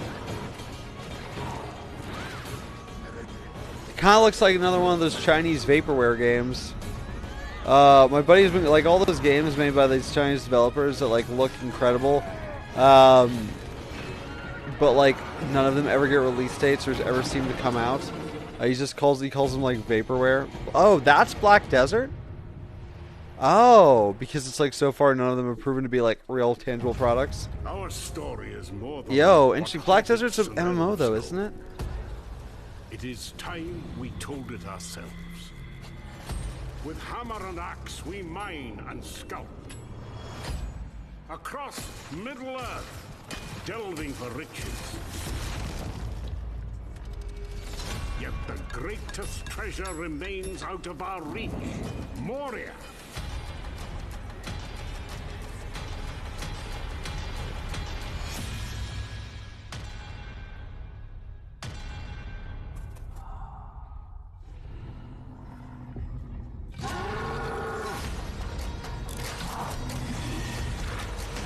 It kind of looks like another one of those Chinese vaporware games. My buddy's been like all those games made by these Chinese developers that like look incredible. But like none of them ever get release dates or ever seem to come out. He calls them like vaporware. Oh, that's Black Desert? Oh, because it's like so far none of them have proven to be like real tangible products. Our story is more than interesting. Black Desert's an MMO though, isn't it? It is time we told it ourselves. With hammer and axe we mine and scout. Across Middle-earth, delving for riches. Yet the greatest treasure remains out of our reach. Moria.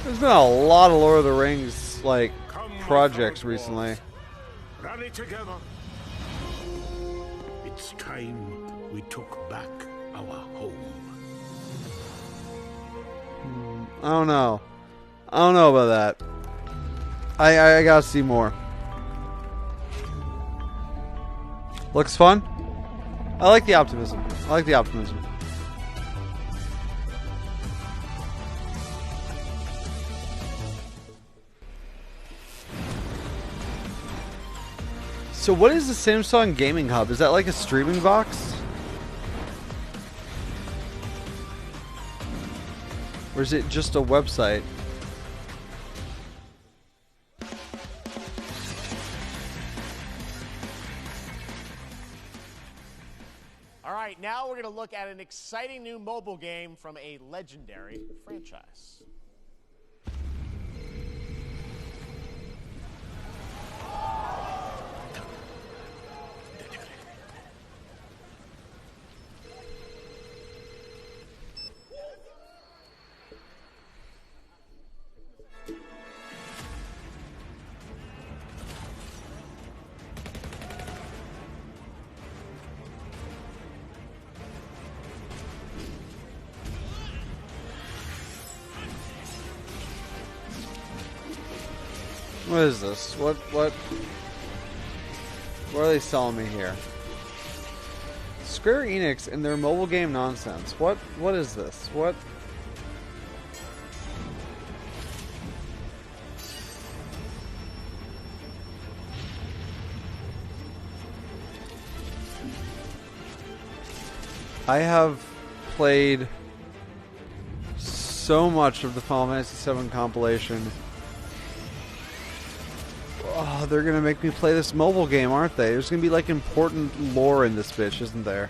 There's been a lot of Lord of the Rings like projects recently. Rally together. It's time we took back our home. I don't know. I don't know about that. I gotta see more. Looks fun. I like the optimism. I like the optimism. So what is the Samsung Gaming Hub? Is that like a streaming box? Or is it just a website? All right, now we're going to look at an exciting new mobile game from a legendary franchise. What is this? What are they selling me here? Square Enix and their mobile game nonsense. What is this? What? I have played so much of the Final Fantasy VII compilation. Oh, they're gonna make me play this mobile game, aren't they? There's gonna be like important lore in this bitch, isn't there?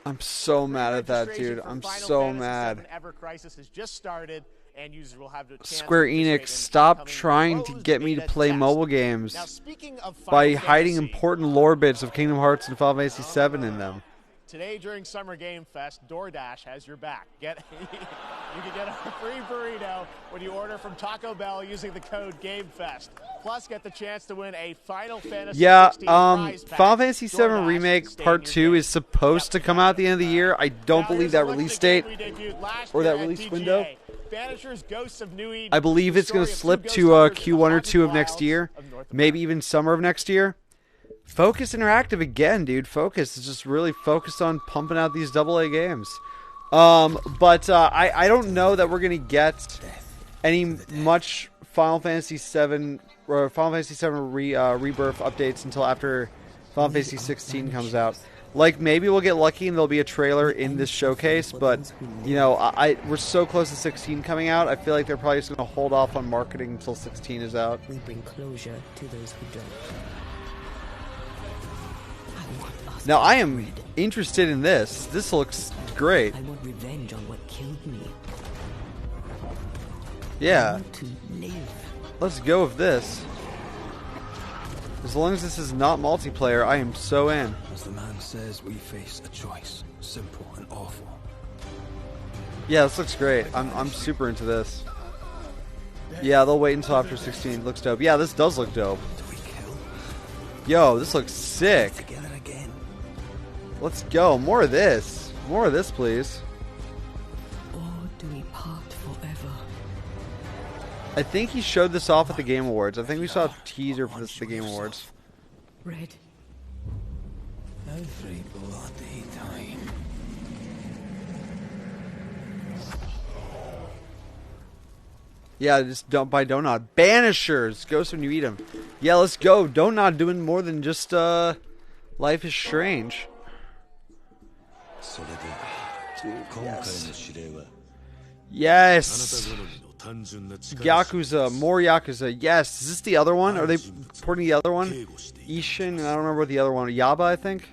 I'm so mad at that, dude. I'm so mad. Ever Crisis has just started, and users will have the chance Square Enix, stop trying to get me to play mobile games by hiding important lore bits of Kingdom Hearts and Final Fantasy VII in them. Today during Summer Game Fest, DoorDash has your back. You can get a free burrito when you order from Taco Bell using the code GameFest. Plus, get the chance to win a Final Fantasy 16 prize pack. Final Fantasy VII Remake Part 2 is supposed to come out at the end of the year. I don't believe that release date or that release window. I believe it's going to slip to Q1 or 2 of next year, maybe even summer of next year. Focus Interactive again, dude. Focus is just really focused on pumping out these AA games. But I don't know that we're going to get any much Final Fantasy VII or Final Fantasy VII Rebirth updates until after Final Fantasy 16 comes out. Like, maybe we'll get lucky and there'll be a trailer in this showcase, but, you know, we're so close to 16 coming out, I feel like they're probably just going to hold off on marketing until 16 is out. We bring closure to those who don't. Now, I am interested in this. This looks great. I want revenge on what killed me. Yeah. I want to live. Let's go with this. As long as this is not multiplayer, I am so in. As the man says, we face a choice. Simple and awful. Yeah, this looks great. I'm super into this. Yeah, they'll wait until after 16. Looks dope. Yeah, this does look dope. Yo, this looks sick. Let's go. More of this. More of this, please. Or do we part forever? I think he showed this off at the Game Awards. I think we saw a teaser for this at the Game Awards. Red. Every bloody time. Yeah, just don't buy Donut. Banishers! Ghosts when you eat them. Yeah, let's go. Donut doing more than just Life is Strange. Yes. Yakuza, more Yakuza. Yes. Is this the other one? Are they porting the other one? Ishin, and I don't remember what the other one. Yaba, I think.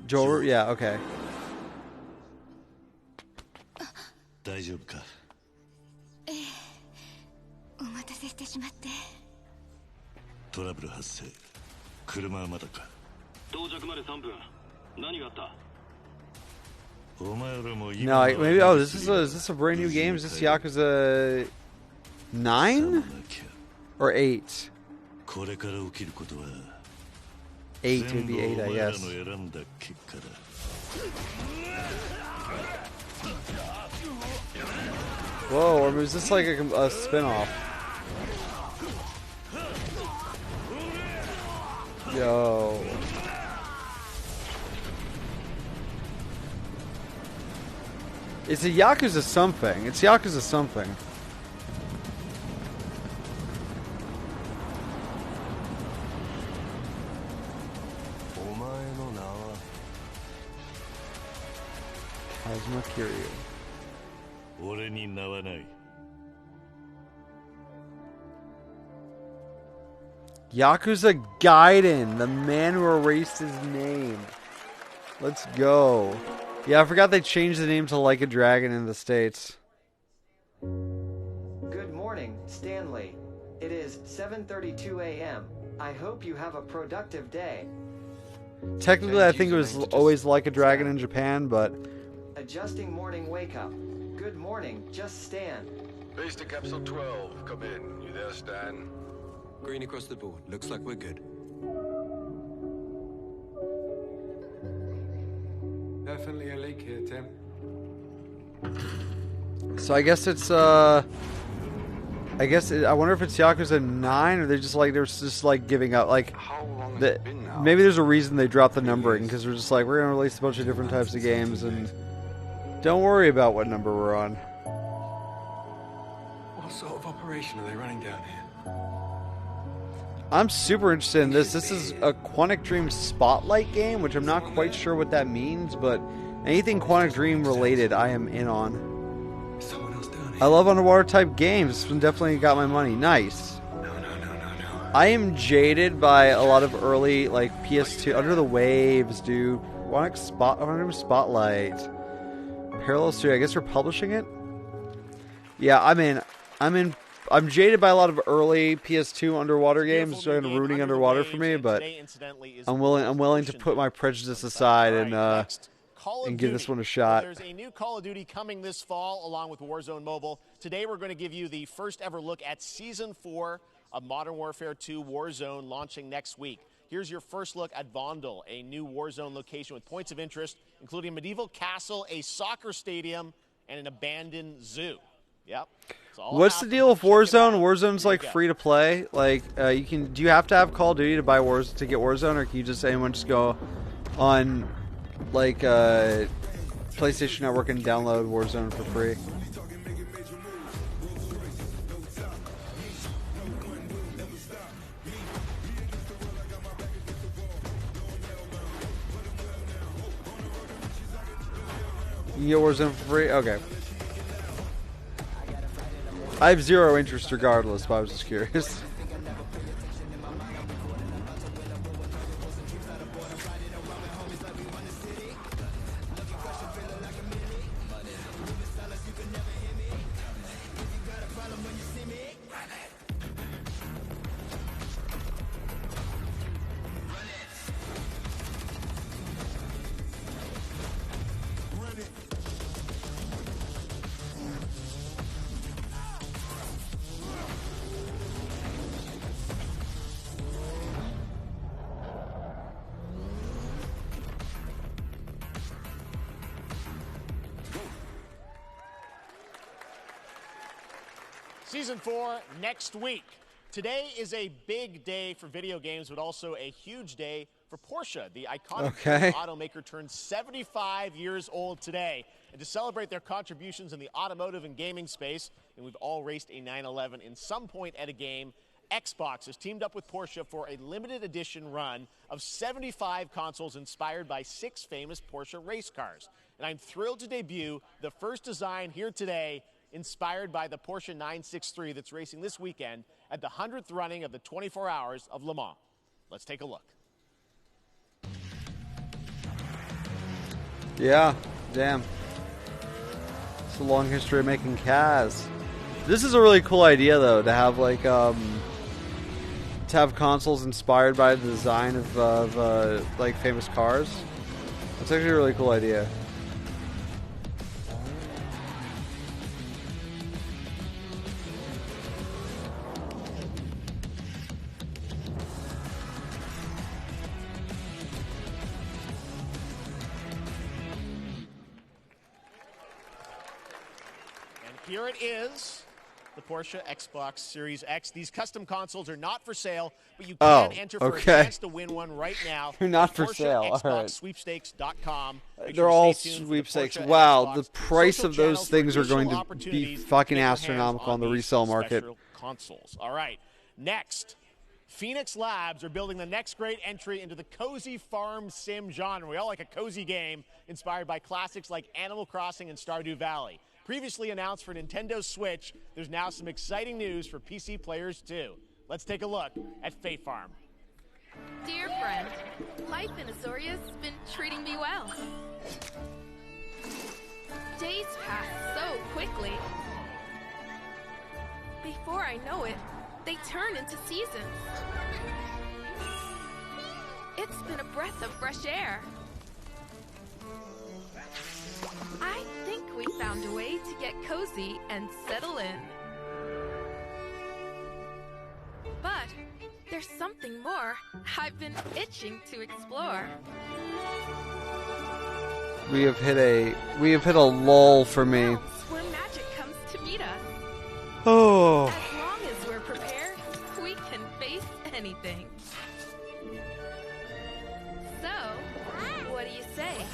Joel, yeah, okay. てしまって。トラブル発生。車はまだか。到着まで3分。何があった？ お前らも No, maybe. Oh, is this a brand new game? Is this Yakuza 9 or 8? これから起きることは 8 would be 8, I guess. Whoa, or is this like a spin-off? Yo. It's a Yakuza something. It's Yakuza something. Kazuma Kiryu. Yakuza Gaiden, the man who erased his name. Let's go. Yeah, I forgot they changed the name to Like a Dragon in the States. Good morning, Stanley. It is 7:32 a.m. I hope you have a productive day. Technically, I think it was always Like a Dragon in Japan, but... Adjusting morning wake-up. Good morning, just Stan. Base to Capsule 12, come in. You there, Stan? Green across the board. Looks like we're good. Definitely a leak here, Tim. So I guess it's, I wonder if it's Yakuza 9, or they're just like giving up. Like, maybe there's a reason they dropped the numbering, because they're just like, we're going to release a bunch of different types of games, and don't worry about what number we're on. What sort of operation are they running down here? I'm super interested in this. This is a Quantic Dream Spotlight game, which I'm not quite sure what that means, but anything Quantic Dream related, I am in on. I love underwater type games. This one definitely got my money. Nice. I am jaded by a lot of early, like, PS2 Under the Waves, dude. Quantic Dream Spotlight. Parallel Studio. I guess we're publishing it. Yeah, I'm jaded by a lot of early PS2 underwater games, starting ruining underwater for me, but I'm willing to put my prejudice aside and give this one a shot. There's a new Call of Duty coming this fall along with Warzone Mobile. Today we're going to give you the first ever look at Season 4 of Modern Warfare 2 Warzone, launching next week. Here's your first look at Vondel, a new Warzone location with points of interest, including a medieval castle, a soccer stadium, and an abandoned zoo. Yep. What's the deal with Warzone? Warzone's like free to play. Like, do you have to have Call of Duty to buy Warzone to get Warzone, or can you anyone just go on like PlayStation Network and download Warzone for free? You can get Warzone for free? Okay. I have zero interest regardless, but I was just curious. Season 4 next week. Today is a big day for video games, but also a huge day for Porsche. The iconic automaker turned 75 years old today. And to celebrate their contributions in the automotive and gaming space, and we've all raced a 911 in some point at a game, Xbox has teamed up with Porsche for a limited edition run of 75 consoles inspired by 6 famous Porsche race cars. And I'm thrilled to debut the first design here today, inspired by the Porsche 963 that's racing this weekend at the 100th running of the 24 Hours of Le Mans. Let's take a look. Yeah, damn. It's a long history of making cars. This is a really cool idea, though, to have like to have consoles inspired by the design of like famous cars. That's actually a really cool idea. Here it is, the Porsche Xbox Series X. These custom consoles are not for sale, but you can enter for a chance to win one right now. They're not for Porsche sale. All right. Sweepstakes.com. They're all sweepstakes. Wow, the price of those things are going to be fucking astronomical on the resale market. Consoles. All right. Next, Phoenix Labs are building the next great entry into the cozy farm sim genre. We all like a cozy game inspired by classics like Animal Crossing and Stardew Valley. Previously announced for Nintendo Switch, there's now some exciting news for PC players too. Let's take a look at Fae Farm. Dear friend, life in Azoria's been treating me well. Days pass so quickly. Before I know it, they turn into seasons. It's been a breath of fresh air. I think we found a way to get cozy and settle in. But there's something more I've been itching to explore. We have hit a lull for me. Where magic comes to meet us. Oh. As long as we're prepared, we can face anything. So, what do you say?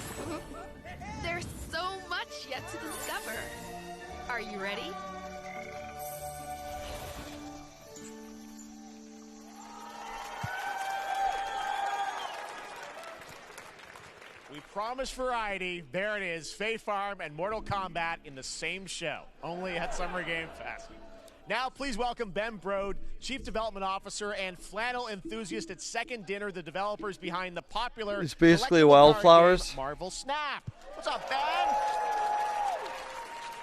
There's so much yet to discover. Are you ready? We promised variety. There it is. Fae Farm and Mortal Kombat in the same show, only at Summer Game Fest. Now, please welcome Ben Brode, Chief Development Officer and flannel enthusiast at Second Dinner, the developers behind the popular It's basically collectible Wildflowers. card game Marvel Snap. What's up, Ben?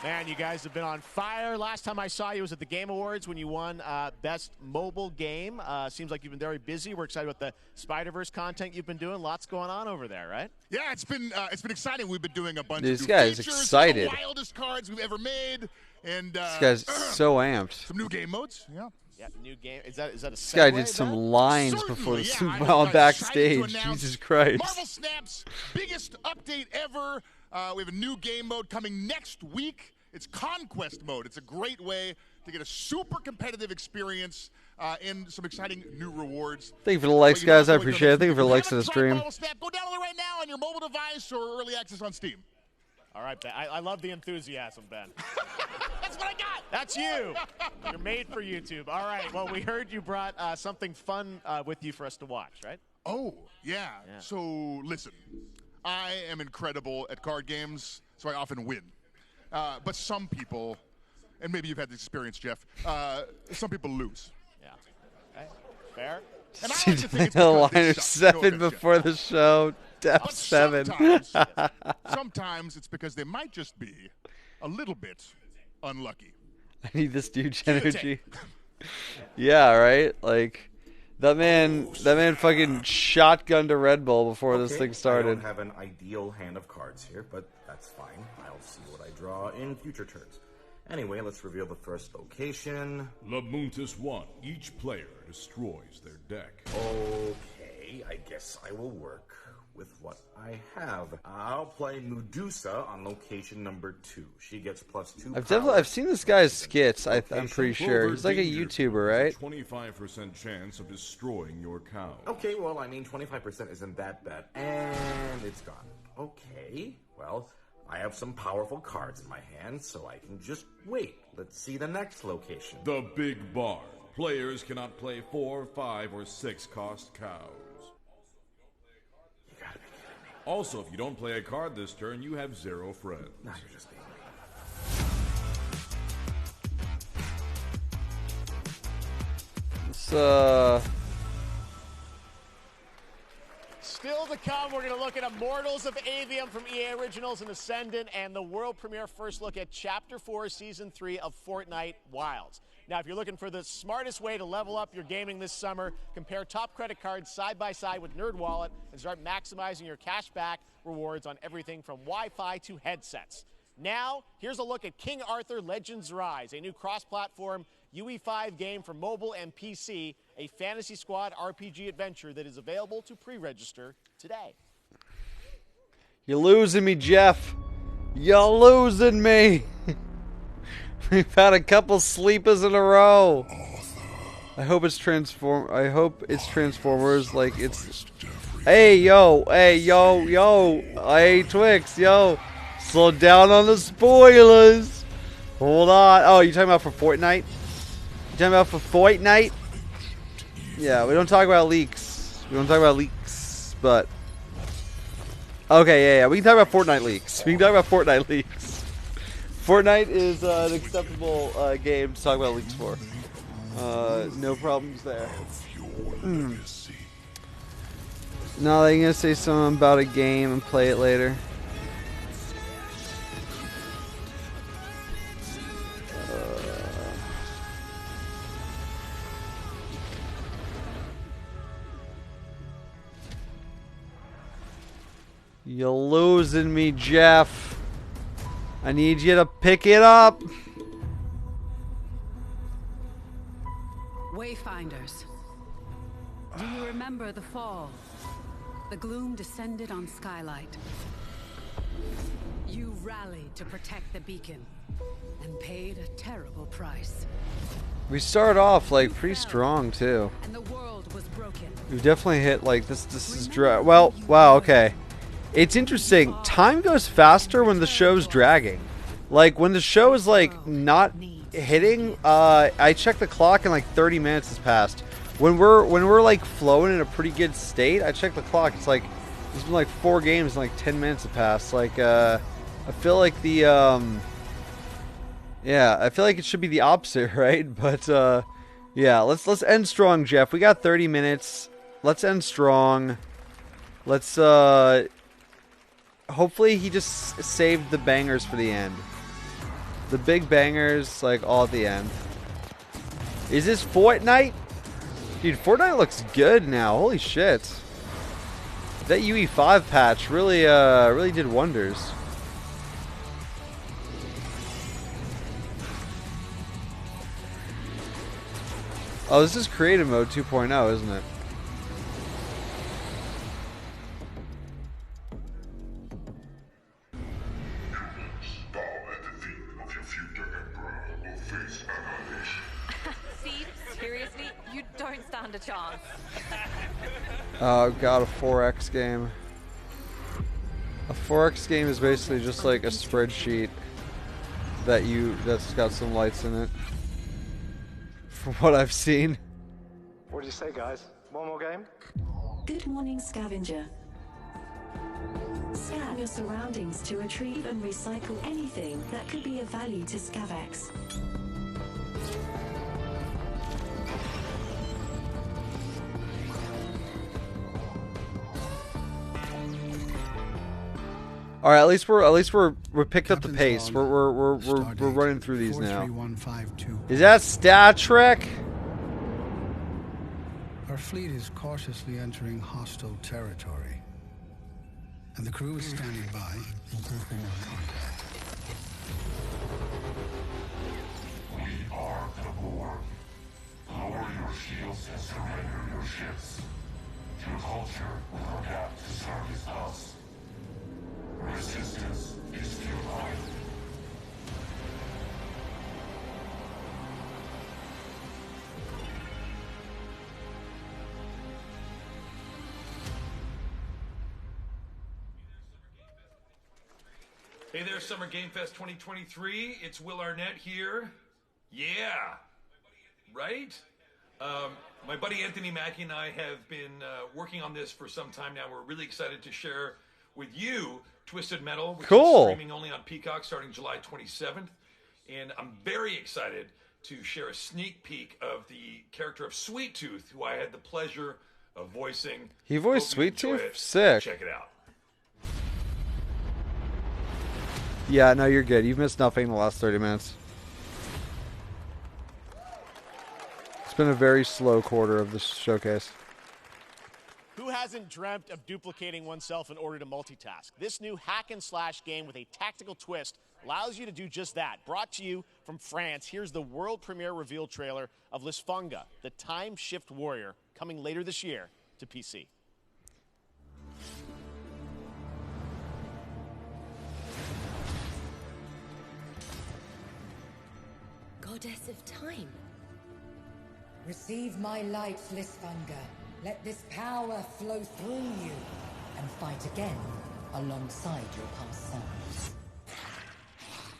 Man, you guys have been on fire. Last time I saw you was at the Game Awards when you won Best Mobile Game. Seems like you've been very busy. We're excited about the Spider-Verse content you've been doing. Lots going on over there, right? Yeah, it's been exciting. We've been doing a bunch This of new guy's features, excited. the wildest cards we've ever made, and This guy's so amped. some new game modes. Yeah. Yeah, new game. Is that a This guy segue, did some Ben? lines before the while backstage. Jesus Christ. Marvel Snap's biggest update ever. We have a new game mode coming next week. It's Conquest mode. It's a great way to get a super competitive experience and some exciting new rewards. Thank you for the likes, guys. I appreciate it. Thank you for the likes to the stream. Marvel Snap, go download it right now on your mobile device or early access on Steam. All right, Ben. I love the enthusiasm, Ben. That's what I got. That's you. You're made for YouTube. All right. Well, we heard you brought something fun with you for us to watch, right? Oh, yeah. So, listen. I am incredible at card games, so I often win. But some people, and maybe you've had this experience, Jeff, some people lose. Yeah. Okay. Fair. And I like to think it's The because they line suck. 7 before the show. Def But 7. sometimes it's because they might just be a little bit unlucky. I need this douche Give or energy. Yeah, right? Like, that man fucking shotgunned a Red Bull before this thing I started. don't have an ideal hand of cards here, but that's fine. I'll see what I draw in future turns. Anyway, let's reveal the first location. Lamuntis 1. Each player destroys their deck. Okay, I guess I will work with what I have. I'll play Medusa on location number 2. She gets +2. I've seen this guy's skits. I'm pretty Location sure Clover he's like a Danger YouTuber, right? 25% chance of destroying your cow. Okay, well, I mean, 25% isn't that bad. And it's gone. Okay, well, I have some powerful cards in my hand, so I can just wait. Let's see the next location. The Big Barn. Players cannot play 4, 5, or 6 cost cows. You gotta be kidding me. Also, if you don't play a card this turn, you have 0 friends. Now you're just being Still to come, we're going to look at Immortals of Avium from EA Originals and Ascendant, and the world premiere first look at Chapter 4, Season 3 of Fortnite Wilds. Now, if you're looking for the smartest way to level up your gaming this summer, compare top credit cards side by side with NerdWallet and start maximizing your cash back rewards on everything from Wi-Fi to headsets. Now, here's a look at King Arthur Legends Rise, a new cross-platform UE5 game for mobile and PC, a Fantasy Squad RPG adventure that is available to pre-register today. You're losing me, Jeff. You're losing me. We've had a couple sleepers in a row. I hope it's Transformers. Like it's. Hey yo, hey Twix, yo. Slow down on the spoilers. Hold on. Oh, you talking about for Fortnite? You talking about for Fortnite? Yeah, we don't talk about leaks. But okay, yeah. We can talk about Fortnite leaks. Fortnite is an acceptable game to talk about leaks for. No problems there. No, they're gonna say something about a game and play it later. You're losing me, Jeff. I need you to pick it up. Wayfinders. Do you remember the fall? The gloom descended on Skylight. You rallied to protect the beacon and paid a terrible price. We start off like pretty strong too. And the world was broken. We've definitely hit like this is well, wow, okay. It's interesting. Time goes faster when the show's dragging. Like when the show is like not hitting, I check the clock and like 30 minutes has passed. When we're like flowing in a pretty good state, I check the clock. It's like there's been like 4 games and like 10 minutes have passed. Like I feel like the yeah, I feel like it should be the opposite, right? But yeah, let's end strong, Jeff. We got 30 minutes. Let's end strong. Let's hopefully he just saved the bangers for the end. The big bangers, like, all at the end. Is this Fortnite? Dude, Fortnite looks good now. Holy shit. That UE5 patch really, really did wonders. Oh, this is creative mode 2.0, isn't it? Stand a chance. Oh god, a 4X game. A 4X game is basically just like a spreadsheet that's got some lights in it. From what I've seen. What do you say, guys? One more game? Good morning, scavenger. Scan your surroundings to retrieve and recycle anything that could be of value to Scavex. All right, at least we're picked up the pace. We're running through these now. Is that Star Trek? Our fleet is cautiously entering hostile territory, and the crew is standing by. We are the Borg. Lower your shields and surrender your ships. Your culture will adapt to service us. Resistance is futile. Hey there, Summer Game Fest 2023. It's Will Arnett here. Yeah. Right? My buddy Anthony Mackie and I have been working on this for some time now. We're really excited to share with you Twisted Metal, which is streaming only on Peacock starting July 27th. And I'm very excited to share a sneak peek of the character of Sweet Tooth, who I had the pleasure voicing. He voiced Hope you Sweet enjoy Tooth? it. Sick. Check it out. Yeah, no, you're good. You've missed nothing in the last 30 minutes. It's been a very slow quarter of this showcase. Who hasn't dreamt of duplicating oneself in order to multitask? This new hack and slash game with a tactical twist allows you to do just that. Brought to you from France, here's the world premiere reveal trailer of Lisfunga, the time shift warrior, coming later this year to PC. Goddess of time. Receive my light, Lisfunga. Let this power flow through you and fight again alongside your past selves.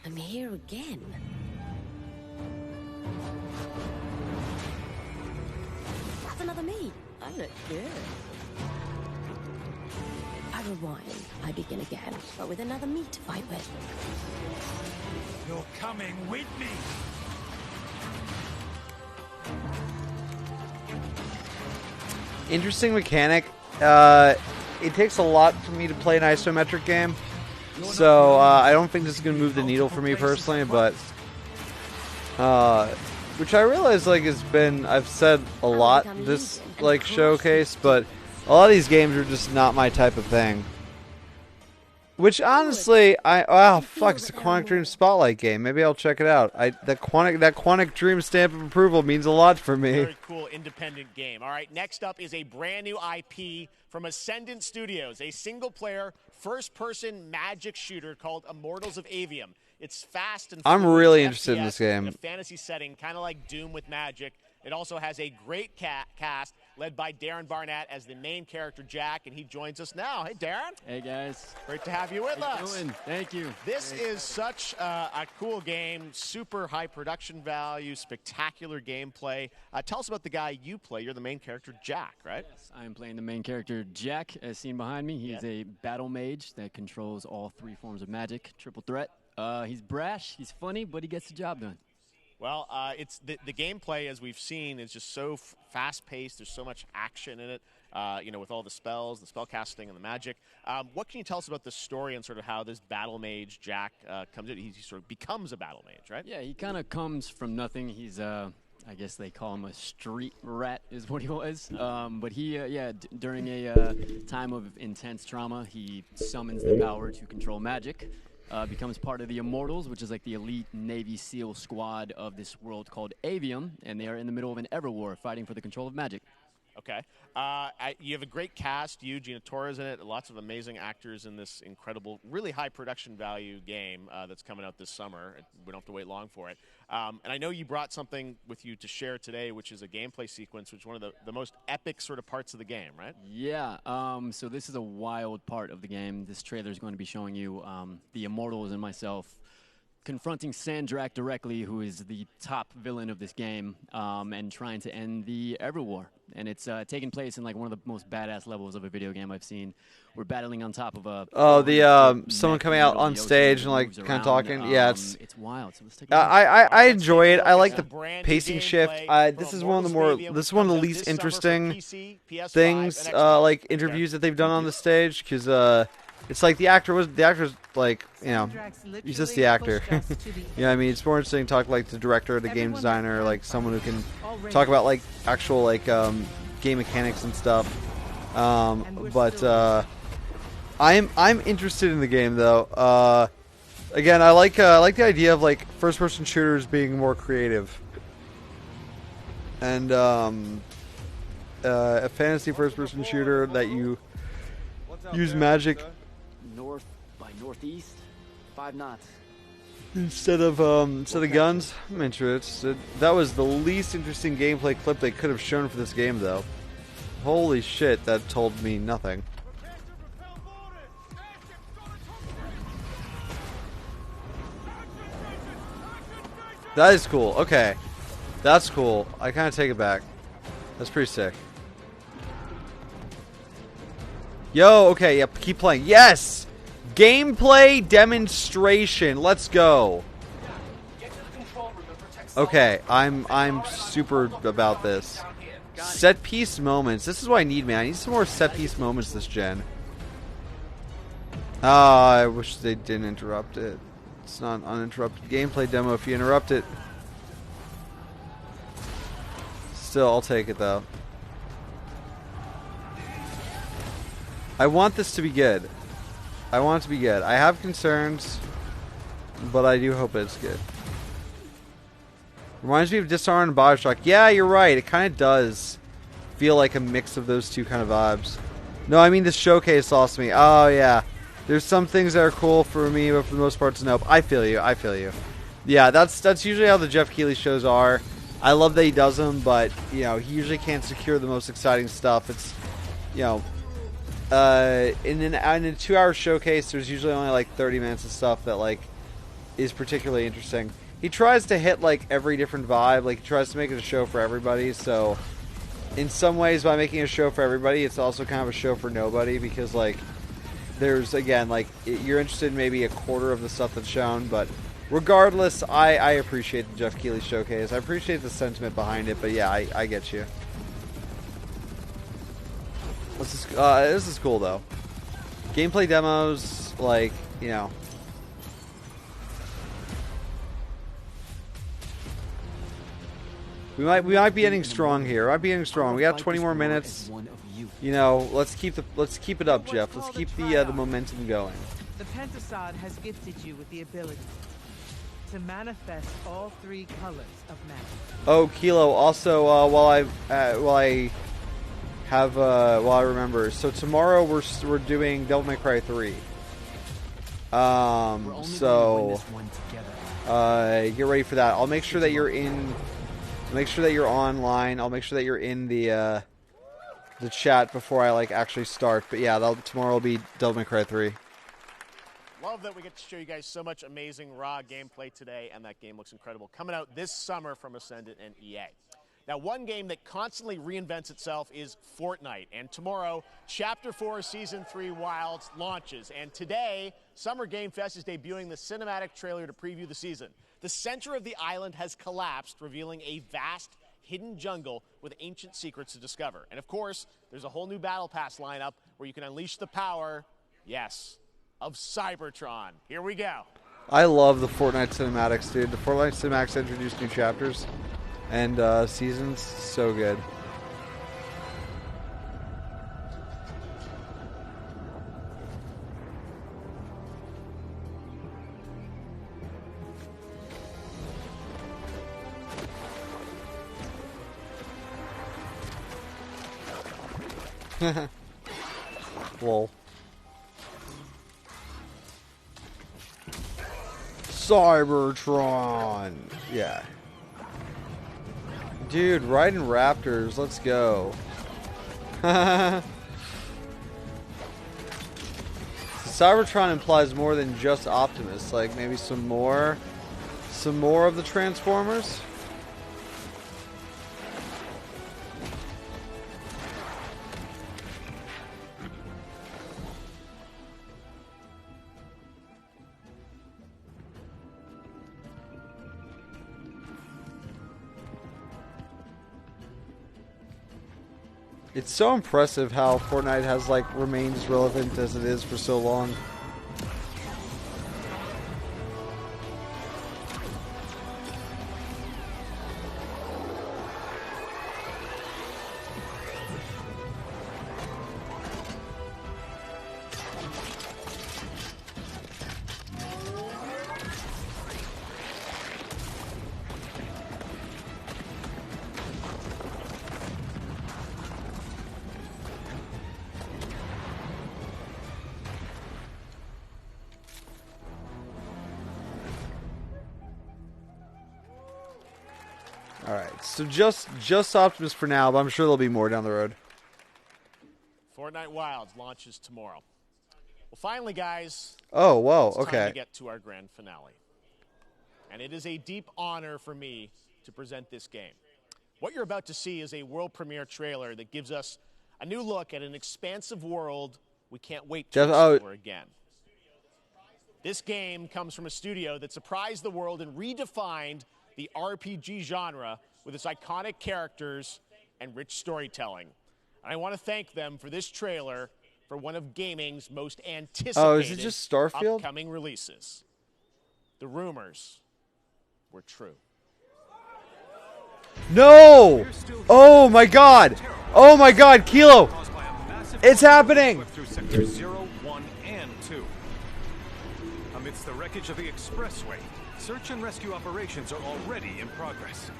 I'm here again. That's another me. I look good. I rewind. I begin again, but with another me to fight with. You're coming with me. Interesting mechanic. It takes a lot for me to play an isometric game, so I don't think this is going to move the needle for me personally, but which I realize like has been, I've said a lot this like showcase, but a lot of these games are just not my type of thing. Which honestly, it's a Quantic Dream Spotlight game. Maybe I'll check it out. That Quantic Dream stamp of approval means a lot for me. Very cool independent game. All right, next up is a brand new IP from Ascendant Studios, a single-player, first-person magic shooter called Immortals of Avium. It's fast and I'm really interested in this game. In a fantasy setting, kind of like Doom with magic. It also has a great cast led by Darren Barnett as the main character, Jack, and he joins us now. Hey, Darren. Hey, guys. Great to have you with How you us. doing? Thank you. This is such a cool game, super high production value, spectacular gameplay. Tell us about the guy you play. You're the main character, Jack, right? Yes, I am playing the main character, Jack, as seen behind me. He is a battle mage that controls all three forms of magic, triple threat. He's brash, he's funny, but he gets the job done. Well, it's the gameplay, as we've seen, is just so fast-paced. There's so much action in it, with all the spells, the spell casting, and the magic. What can you tell us about the story and sort of how this battle mage, Jack, comes in? He sort of becomes a battle mage, right? Yeah, he kind of comes from nothing. He's, I guess they call him a street rat is what he was. But he, during a time of intense trauma, he summons the power to control magic. Becomes part of the Immortals, which is like the elite Navy SEAL squad of this world called Avium, and they are in the middle of an Everwar fighting for the control of magic. Okay. You have a great cast. You, Gina Torres in it. Lots of amazing actors in this incredible, really high production value game that's coming out this summer. We don't have to wait long for it. And I know you brought something with you to share today, which is a gameplay sequence, which is one of the most epic sort of parts of the game, right? Yeah. So this is a wild part of the game. This trailer is going to be showing you the Immortals and myself confronting Sandrak directly, who is the top villain of this game, and trying to end the Everwar. And it's taking place in like one of the most badass levels of a video game I've seen. We're battling on top of a someone coming out on stage and like kind of talking. Yeah, it's wild. So let's take I enjoy it. I like the pacing shift. This is one of the least interesting things like interviews that they've done on the stage, because it's like the actor's like, he's just the actor. I mean, it's more interesting to talk like the director, the game designer, like someone who can talk about like actual like game mechanics and stuff. But I'm interested in the game though. Again, I like the idea of like first-person shooters being more creative, and a fantasy first-person shooter that you use magic north by northeast, 5 knots. Instead of guns. I'm interested. That was the least interesting gameplay clip they could have shown for this game, though. Holy shit, that told me nothing. That is cool. Okay. That's cool. I kind of take it back. That's pretty sick. Yo, okay, yep, keep playing. Yes! Gameplay demonstration. Let's go. Okay, I'm super about this. Set piece moments. This is what I need, man. I need some more set piece moments this gen. Ah, I wish they didn't interrupt it. It's not an uninterrupted gameplay demo if you interrupt it. Still, I'll take it though. I want this to be good. I want it to be good. I have concerns, but I do hope it's good. Reminds me of Dishonored and Bioshock. Yeah, you're right. It kind of does feel like a mix of those two kind of vibes. No, I mean the showcase lost me. Oh, yeah. There's some things that are cool for me, but for the most part, it's nope. I feel you. I feel you. Yeah, that's usually how the Jeff Keighley shows are. I love that he does them, but, you know, he usually can't secure the most exciting stuff. It's, you know, in a 2-hour showcase, there's usually only like 30 minutes of stuff that, like, is particularly interesting. He tries to hit, like, every different vibe. Like, he tries to make it a show for everybody, so in some ways, by making a show for everybody, it's also kind of a show for nobody, because, like, there's, again, like, you're interested in maybe a quarter of the stuff that's shown, but regardless, I appreciate the Jeff Keighley showcase. I appreciate the sentiment behind it, but yeah, I get you. This is cool, though. Gameplay demos, like, you know. We might be ending strong here. We might be ending strong. We got 20 more minutes. You know, let's keep it up, Jeff. Let's keep the momentum going. The Pentasod has gifted you with the ability to manifest all 3 colors of magic. Oh, Kilo. Also, while I remember, so tomorrow we're doing Devil May Cry 3. So get ready for that. I'll make sure that you're in. Make sure that you're online. I'll make sure that you're in the chat before I actually start. But yeah, tomorrow will be Devil May Cry 3. Love that we get to show you guys so much amazing raw gameplay today, and that game looks incredible. Coming out this summer from Ascendant and EA. Now, one game that constantly reinvents itself is Fortnite, and tomorrow, Chapter 4 Season 3 Wilds launches, and today, Summer Game Fest is debuting the cinematic trailer to preview the season. The center of the island has collapsed, revealing a vast, hidden jungle with ancient secrets to discover. And of course, there's a whole new Battle Pass lineup where you can unleash the power, yes, of Cybertron. Here we go. I love the Fortnite cinematics, dude. The Fortnite cinematics introduced new chapters and seasons. So good. Lol. Cybertron. Yeah. Dude, riding raptors. Let's go. Cybertron implies more than just Optimus. Like maybe some more of the Transformers. It's so impressive how Fortnite has remained as relevant as it is for so long. Alright, so just Optimus for now, but I'm sure there'll be more down the road. Fortnite Wilds launches tomorrow. Well, finally, guys. Oh, whoa, it's okay. time to get to our grand finale. And it is a deep honor for me to present this game. What you're about to see is a world premiere trailer that gives us a new look at an expansive world we can't wait to explore again. This game comes from a studio that surprised the world and redefined the RPG genre with its iconic characters and rich storytelling. And I want to thank them for this trailer for one of gaming's most anticipated is it just Starfield? upcoming releases. The rumors were true. No! Oh my god! Oh my god, Kilo! It's happening! Through sectors 0, 1, and 2. Amidst the wreckage of the expressway, search and rescue operations are already in progress.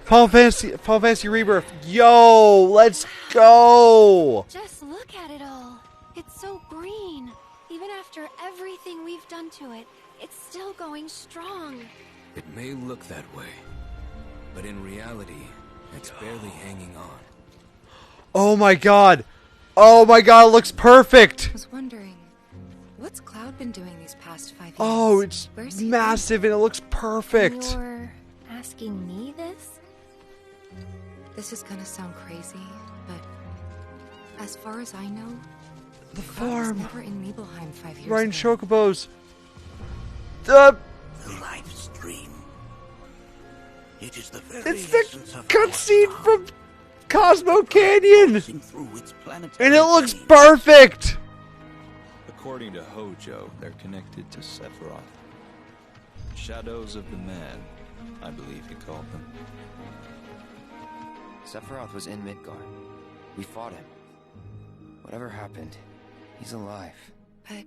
Final Fantasy Rebirth. Yo, let's go! Just look at it all. It's so green. Even after everything we've done to it, it's still going strong. It may look that way, but in reality, it's barely hanging on. Oh my god! Oh my god, it looks perfect! I was wondering, what's Cloud been doing these past 5 years? Oh, it's massive and it looks perfect! You're asking me this? This is gonna sound crazy, but as far as I know, the Cloud was farm. never in Nibelheim 5 years Riding ago. chocobos. The live stream. It is the very It's the essence of cutscene from Cosmo Canyon! through its And it looks perfect! According to Hojo, they're connected to Sephiroth. Shadows of the Man, I believe he called them. Sephiroth was in Midgard. We fought him. Whatever happened, he's alive. But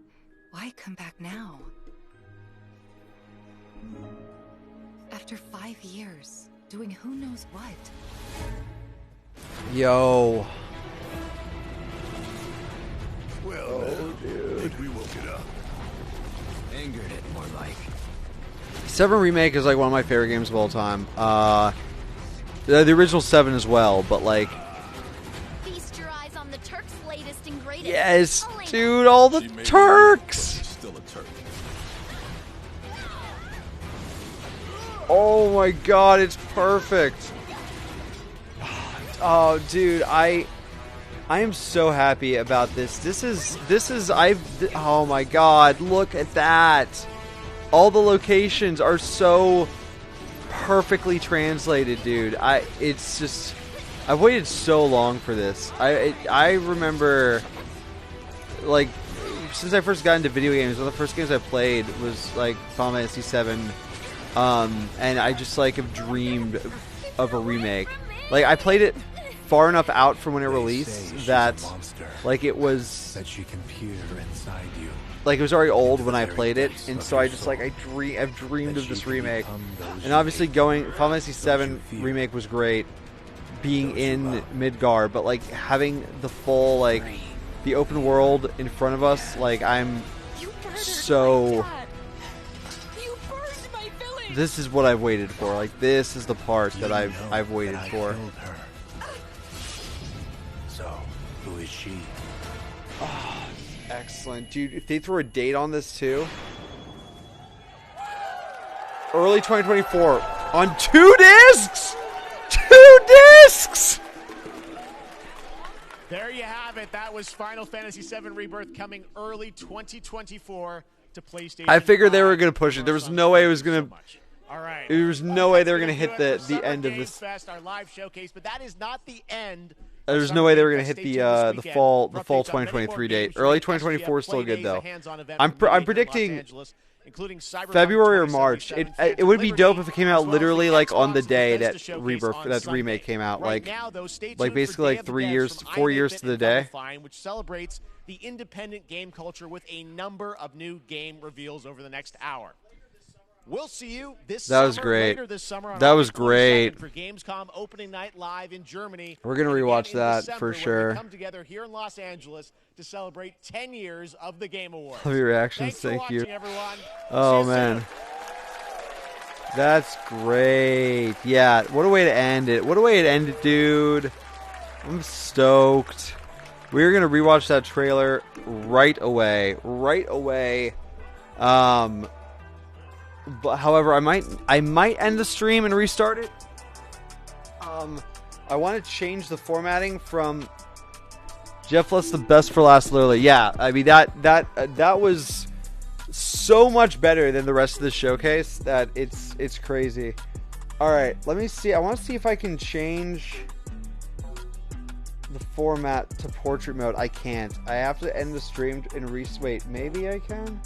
why come back now? After 5 years, doing who knows what? Yo. Well, dude. We woke it up. Angered it, more like. 7 Remake is like one of my favorite games of all time. The original 7 as well, but like... Feast your eyes on the Turks' latest and greatest. Yes, dude, all the Turks! Still a Turk. Oh my god, it's perfect. Oh, dude, I am so happy about this. Oh my god, look at that. All the locations are so perfectly translated, dude. It's just, I've waited so long for this. I remember, like, since I first got into video games, one of the first games I played was like Final Fantasy 7. And I just like have dreamed of a remake. Like I played it far enough out from when it released that like it was that she can peer inside you. Like it was already old when I played it, and so I just like I've dreamed of this remake. And obviously Final Fantasy 7 remake was great, being in Midgard, but like having the full like the open world in front of us, like I'm so. This is what I've waited for. Like this is the part that I've waited for. So, who is she? Oh, excellent, dude. If they throw a date on this too, early 2024 on 2 discs. 2 discs. There you have it. That was Final Fantasy VII Rebirth coming early 2024 to PlayStation. I figured they were going to push it. There was no way it was going to. All right. There was no way they were going to hit the end of this. Fest, our live showcase, but that is not the end. There's no way they were going to hit the fall 2023 date. Early 2024 is still good though. I'm predicting February or March. It would be dope if it came out literally like on the day that remake came out, like basically like 4 years to the day. Which celebrates the independent game culture with a number of new game reveals over the next hour. We'll see you this That was summer, great. later this summer on That was August 22nd great. for Gamescom opening night live in Germany. We're gonna rewatch that for December, when sure. we come together here in Los Angeles to celebrate 10 years of the Game Awards. Love your reactions. Thanks for Thank you. watching, everyone. Oh man, that's great. Yeah, what a way to end it. What a way to end it, dude. I'm stoked. We're gonna rewatch that trailer right away. Right away. But however, I might end the stream and restart it. I want to change the formatting from Jeff lets the best for last. Literally, yeah. I mean that was so much better than the rest of the showcase that it's crazy. Alright, let me see. I want to see if I can change the format to portrait mode. I can't. I have to end the stream and wait, maybe I can?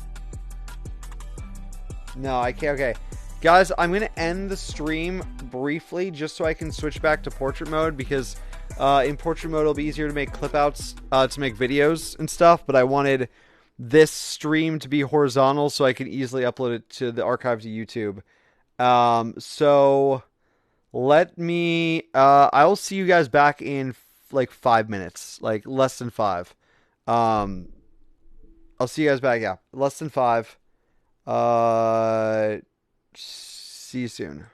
No, I can't. Okay. Guys, I'm going to end the stream briefly just so I can switch back to portrait mode because in portrait mode it'll be easier to make clip outs to make videos and stuff, but I wanted this stream to be horizontal so I could easily upload it to the archive to YouTube. So let me I'll see you guys back in like 5 minutes, like less than 5. I'll see you guys back, yeah, less than 5. See you soon.